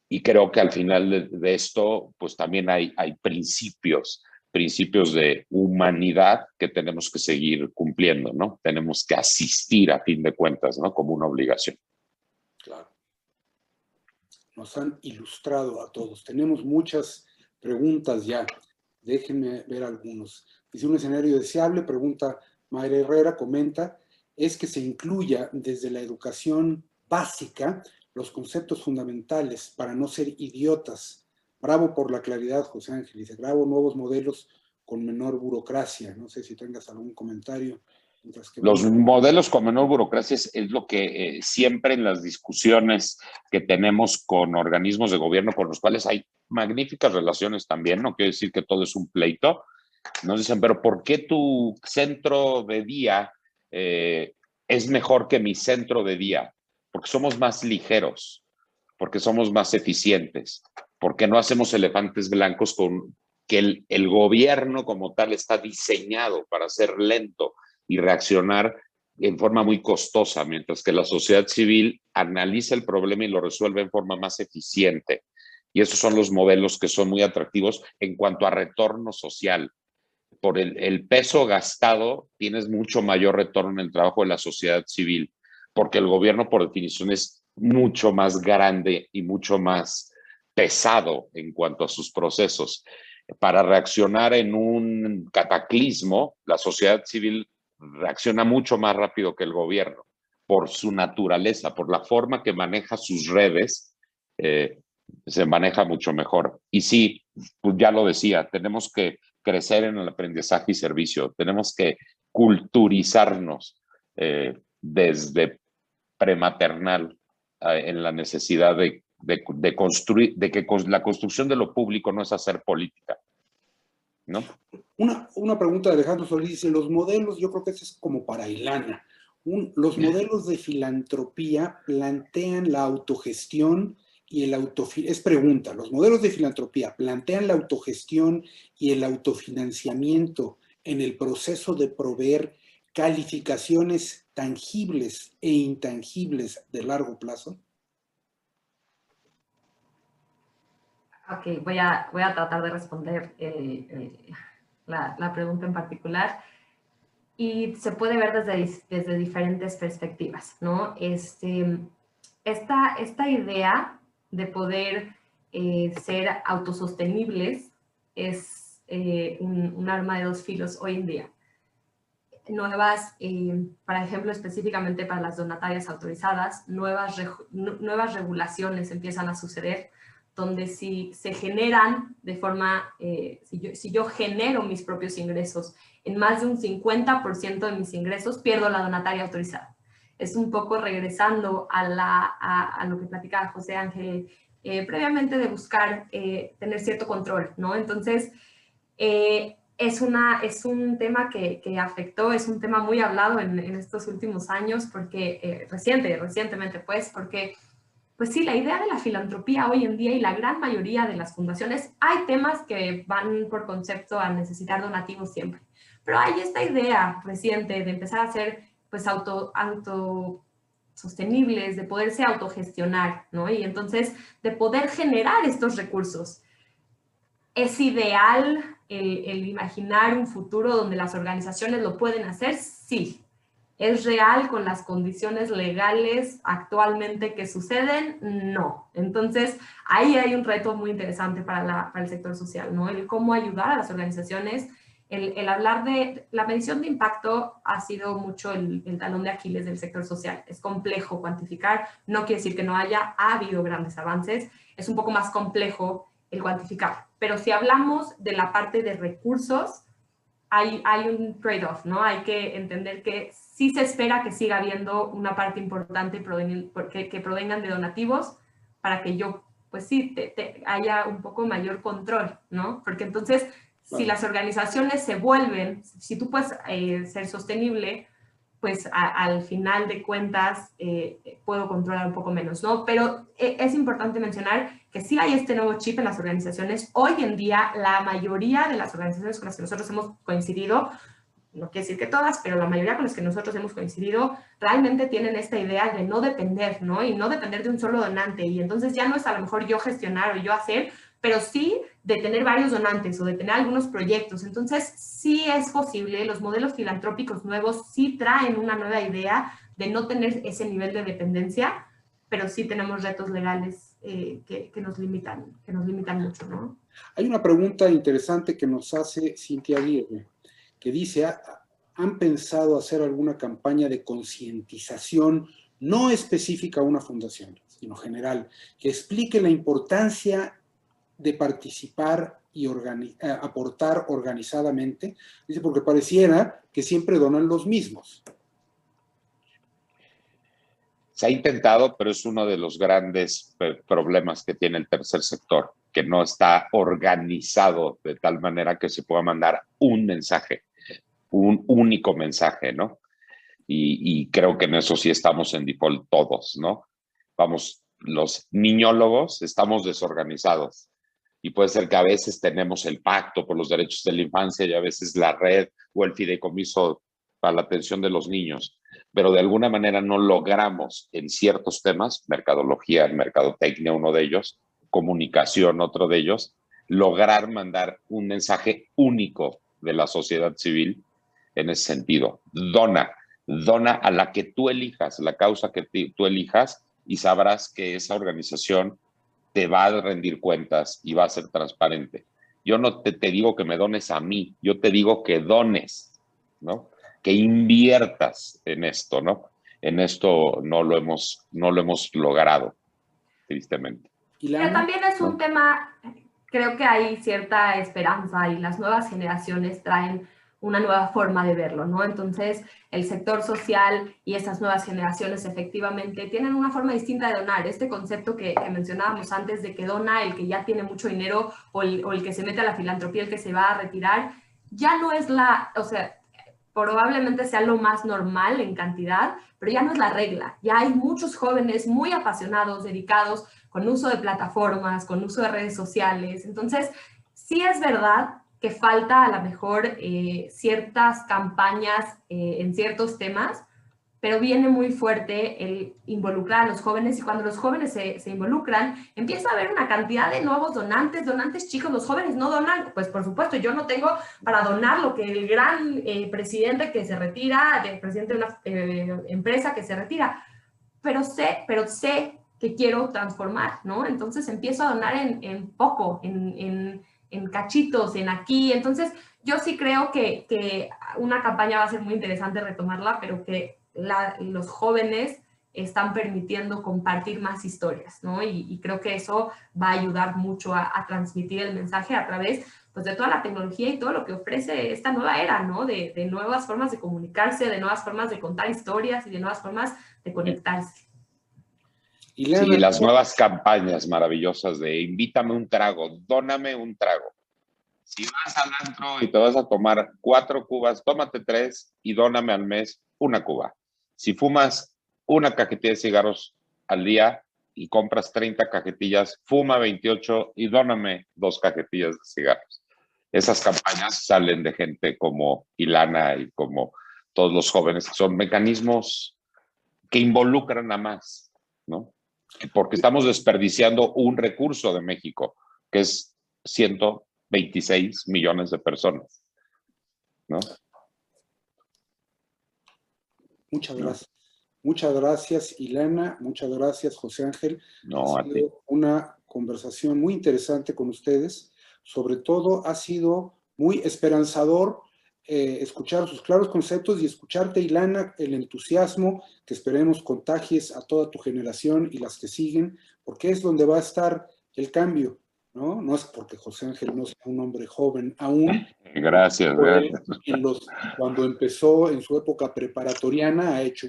Speaker 3: Y creo que al final de esto, pues también hay principios de humanidad que tenemos que seguir cumpliendo, ¿no? Tenemos que asistir a fin de cuentas, ¿no? Como una obligación.
Speaker 1: Claro. Nos han ilustrado a todos. Tenemos muchas preguntas ya. Déjenme ver algunos. Dice, un escenario deseable, pregunta Mayra Herrera, comenta, es que se incluya desde la educación básica los conceptos fundamentales para no ser idiotas. Bravo por la claridad, José Ángel. Dice, bravo, nuevos modelos con menor burocracia. No sé si tengas algún comentario.
Speaker 3: Los modelos con menor burocracia es lo que siempre en las discusiones que tenemos con organismos de gobierno con los cuales hay magníficas relaciones también, no quiero decir que todo es un pleito, nos dicen, pero ¿por qué tu centro de día es mejor que mi centro de día? Porque somos más ligeros, porque somos más eficientes, porque no hacemos elefantes blancos con que el gobierno como tal está diseñado para ser lento y reaccionar en forma muy costosa, mientras que la sociedad civil analiza el problema y lo resuelve en forma más eficiente. Y esos son los modelos que son muy atractivos en cuanto a retorno social. Por el peso gastado, tienes mucho mayor retorno en el trabajo de la sociedad civil, porque el gobierno, por definición, es mucho más grande y mucho más pesado en cuanto a sus procesos. Para reaccionar en un cataclismo, la sociedad civil reacciona mucho más rápido que el gobierno, por su naturaleza, por la forma que maneja sus redes, se maneja mucho mejor. Y sí, pues ya lo decía, tenemos que crecer en el aprendizaje y servicio, tenemos que culturizarnos desde prematernal en la necesidad de construir, de que la construcción de lo público no es hacer política, ¿no?
Speaker 1: Una pregunta de Alejandro Solís dice, los modelos, yo creo que eso es como para Ilana, los modelos de filantropía plantean la autogestión y es pregunta, los modelos de filantropía plantean la autogestión y el autofinanciamiento en el proceso de proveer calificaciones tangibles e intangibles de largo plazo.
Speaker 2: Ok, voy a tratar de responder la pregunta en particular. Y se puede ver desde diferentes perspectivas, ¿no? Esta idea de poder ser autosostenibles es un arma de dos filos hoy en día. Nuevas, por ejemplo, específicamente para las donatarias autorizadas, nuevas regulaciones empiezan a suceder, donde si se generan de forma, si yo genero mis propios ingresos en más de un 50% de mis ingresos, pierdo la donataria autorizada. Es un poco regresando a lo que platicaba José Ángel previamente, de buscar tener cierto control, ¿no? Entonces, es un tema que afectó, es un tema muy hablado en estos últimos años, porque recientemente, pues, porque pues sí, la idea de la filantropía hoy en día y la gran mayoría de las fundaciones, hay temas que van por concepto a necesitar donativos siempre, pero hay esta idea reciente de empezar a ser pues autosostenibles, de poderse autogestionar, ¿no? Y entonces de poder generar estos recursos. ¿Es ideal el imaginar un futuro donde las organizaciones lo pueden hacer? Sí. ¿Es real con las condiciones legales actualmente que suceden? No. Entonces, ahí hay un reto muy interesante para el sector social, ¿no? El cómo ayudar a las organizaciones. El hablar de la medición de impacto ha sido mucho el talón de Aquiles del sector social. Es complejo cuantificar, no quiere decir que no ha habido grandes avances, es un poco más complejo el cuantificar. Pero si hablamos de la parte de recursos, hay un trade-off, ¿no? Hay que entender que sí se espera que siga habiendo una parte importante que provengan de donativos para que yo, pues sí, haya un poco mayor control, ¿no? Porque entonces, si las organizaciones se vuelven, si tú puedes ser sostenible, pues al final de cuentas puedo controlar un poco menos, ¿no? Pero es importante mencionar que sí hay este nuevo chip en las organizaciones. Hoy en día, la mayoría de las organizaciones con las que nosotros hemos coincidido, no quiere decir que todas, pero la mayoría con las que nosotros hemos coincidido, realmente tienen esta idea de no depender, ¿no? Y no depender de un solo donante. Y entonces ya no es a lo mejor yo gestionar o yo hacer, pero sí de tener varios donantes o de tener algunos proyectos. Entonces, sí es posible, los modelos filantrópicos nuevos sí traen una nueva idea de no tener ese nivel de dependencia, pero sí tenemos retos legales que nos limitan mucho, ¿no?
Speaker 1: Hay una pregunta interesante que nos hace Cintia Aguirre, que dice, ¿han pensado hacer alguna campaña de concientización no específica a una fundación, sino general, que explique la importancia de participar y aportar organizadamente? Dice, porque pareciera que siempre donan los mismos.
Speaker 3: Se ha intentado, pero es uno de los grandes problemas que tiene el tercer sector, que no está organizado de tal manera que se pueda mandar un mensaje, un único mensaje, ¿no? Y creo que en eso sí estamos en default todos, ¿no? Vamos, los niñólogos estamos desorganizados. Y puede ser que a veces tenemos el Pacto por los Derechos de la Infancia y a veces la red o el fideicomiso para la atención de los niños, pero de alguna manera no logramos en ciertos temas, mercadología, mercadotecnia, uno de ellos, comunicación, otro de ellos, lograr mandar un mensaje único de la sociedad civil en ese sentido. Dona a la que tú elijas, la causa que tú elijas, y sabrás que esa organización te va a rendir cuentas y va a ser transparente. Yo no te digo que me dones a mí, yo te digo que dones, ¿no? Que inviertas en esto, ¿no? En esto no lo hemos logrado, tristemente.
Speaker 2: Pero también es un tema, creo que hay cierta esperanza y las nuevas generaciones traen una nueva forma de verlo, ¿no? Entonces, el sector social y esas nuevas generaciones efectivamente tienen una forma distinta de donar. Este concepto que mencionábamos antes de que dona el que ya tiene mucho dinero o el que se mete a la filantropía, el que se va a retirar, ya no es o sea, probablemente sea lo más normal en cantidad, pero ya no es la regla. Ya hay muchos jóvenes muy apasionados, dedicados, con uso de plataformas, con uso de redes sociales. Entonces, sí es verdad que falta a lo mejor ciertas campañas en ciertos temas, pero viene muy fuerte el involucrar a los jóvenes y cuando los jóvenes se involucran, empieza a haber una cantidad de nuevos donantes chicos. Los jóvenes no donan, pues por supuesto, yo no tengo para donar lo que el gran presidente que se retira, el presidente de una empresa que se retira, pero sé que quiero transformar, ¿no? Entonces empiezo a donar en poco, en cachitos, en aquí. Entonces yo sí creo que una campaña va a ser muy interesante retomarla, pero que los jóvenes están permitiendo compartir más historias, ¿no? Y creo que eso va a ayudar mucho a transmitir el mensaje a través pues, de toda la tecnología y todo lo que ofrece esta nueva era, ¿no? De nuevas formas de comunicarse, de nuevas formas de contar historias y de nuevas formas de conectarse.
Speaker 3: Sí, las nuevas campañas maravillosas de invítame un trago, dóname un trago. Si vas al antro y te vas a tomar 4 cubas, tómate 3 y dóname al mes una cuba. Si fumas una cajetilla de cigarros al día y compras 30 cajetillas, fuma 28 y dóname 2 cajetillas de cigarros. Esas campañas salen de gente como Ilana y como todos los jóvenes, que son mecanismos que involucran a más, ¿no? Porque estamos desperdiciando un recurso de México, que es 126 millones de personas, ¿no?
Speaker 1: Muchas gracias. Muchas gracias, Ilana. Muchas gracias, José Ángel.
Speaker 3: No,
Speaker 1: ha sido una conversación muy interesante con ustedes. Sobre todo, ha sido muy esperanzador escuchar sus claros conceptos y escucharte, Ilana, el entusiasmo que esperemos contagies a toda tu generación y las que siguen, porque es donde va a estar el cambio, ¿no? No es porque José Ángel no sea un hombre joven aún.
Speaker 3: Gracias.
Speaker 1: Cuando empezó en su época preparatoriana, ha hecho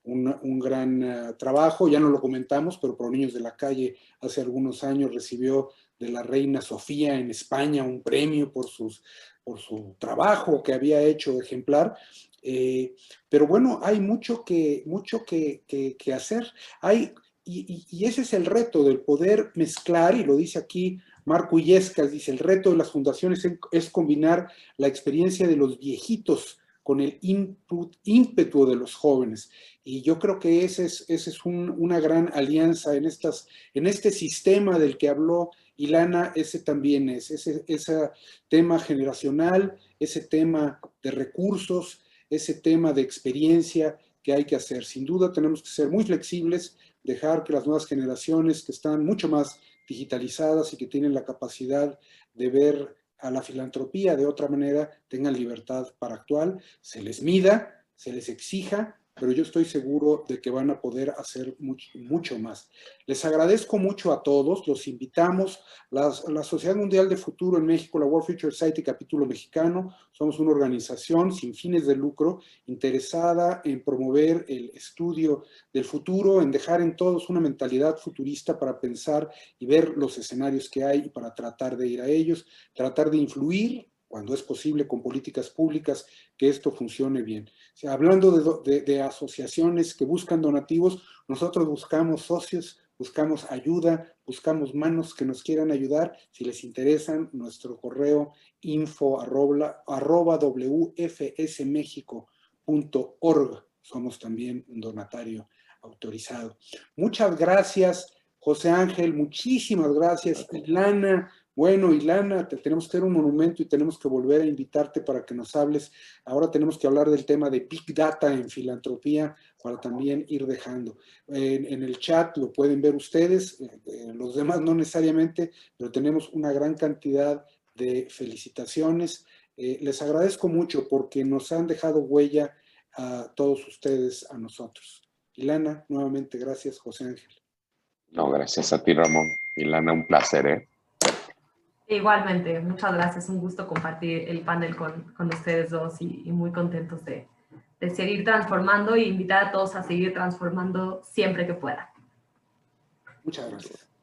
Speaker 1: un gran trabajo. Ya no lo comentamos, pero Pro Niños de la Calle hace algunos años recibió de la reina Sofía en España un premio por su trabajo que había hecho ejemplar. Pero bueno, hay mucho que hacer. Y ese es el reto del poder mezclar, y lo dice aquí Marco Illescas, dice, el reto de las fundaciones es combinar la experiencia de los viejitos con el ímpetu de los jóvenes. Y yo creo que ese es una gran alianza en este sistema del que habló Ilana. Ese también es, ese tema generacional, ese tema de recursos, ese tema de experiencia que hay que hacer. Sin duda tenemos que ser muy flexibles, dejar que las nuevas generaciones que están mucho más digitalizadas y que tienen la capacidad de ver a la filantropía de otra manera, tengan libertad para actuar, se les mida, se les exija, pero yo estoy seguro de que van a poder hacer mucho más. Les agradezco mucho a todos, los invitamos. La Sociedad Mundial de Futuro en México, la World Future Society Capítulo Mexicano, somos una organización sin fines de lucro interesada en promover el estudio del futuro, en dejar en todos una mentalidad futurista para pensar y ver los escenarios que hay y para tratar de ir a ellos, tratar de influir cuando es posible con políticas públicas, que esto funcione bien. O sea, hablando de asociaciones que buscan donativos, nosotros buscamos socios, buscamos ayuda, buscamos manos que nos quieran ayudar. Si les interesan, nuestro correo info@wfsmexico.org. Somos también un donatario autorizado. Muchas gracias, José Ángel, muchísimas gracias, Ilana. Bueno, Ilana, te tenemos que hacer un monumento y tenemos que volver a invitarte para que nos hables. Ahora tenemos que hablar del tema de Big Data en filantropía para también ir dejando. En el chat lo pueden ver ustedes, los demás no necesariamente, pero tenemos una gran cantidad de felicitaciones. Les agradezco mucho porque nos han dejado huella a todos ustedes, a nosotros. Ilana, nuevamente gracias, José Ángel.
Speaker 3: No, gracias a ti, Ramón. Ilana, un placer, ¿eh?
Speaker 2: Igualmente, muchas gracias. Un gusto compartir el panel con ustedes dos y muy contentos de seguir transformando e invitar a todos a seguir transformando siempre que puedan.
Speaker 1: Muchas gracias.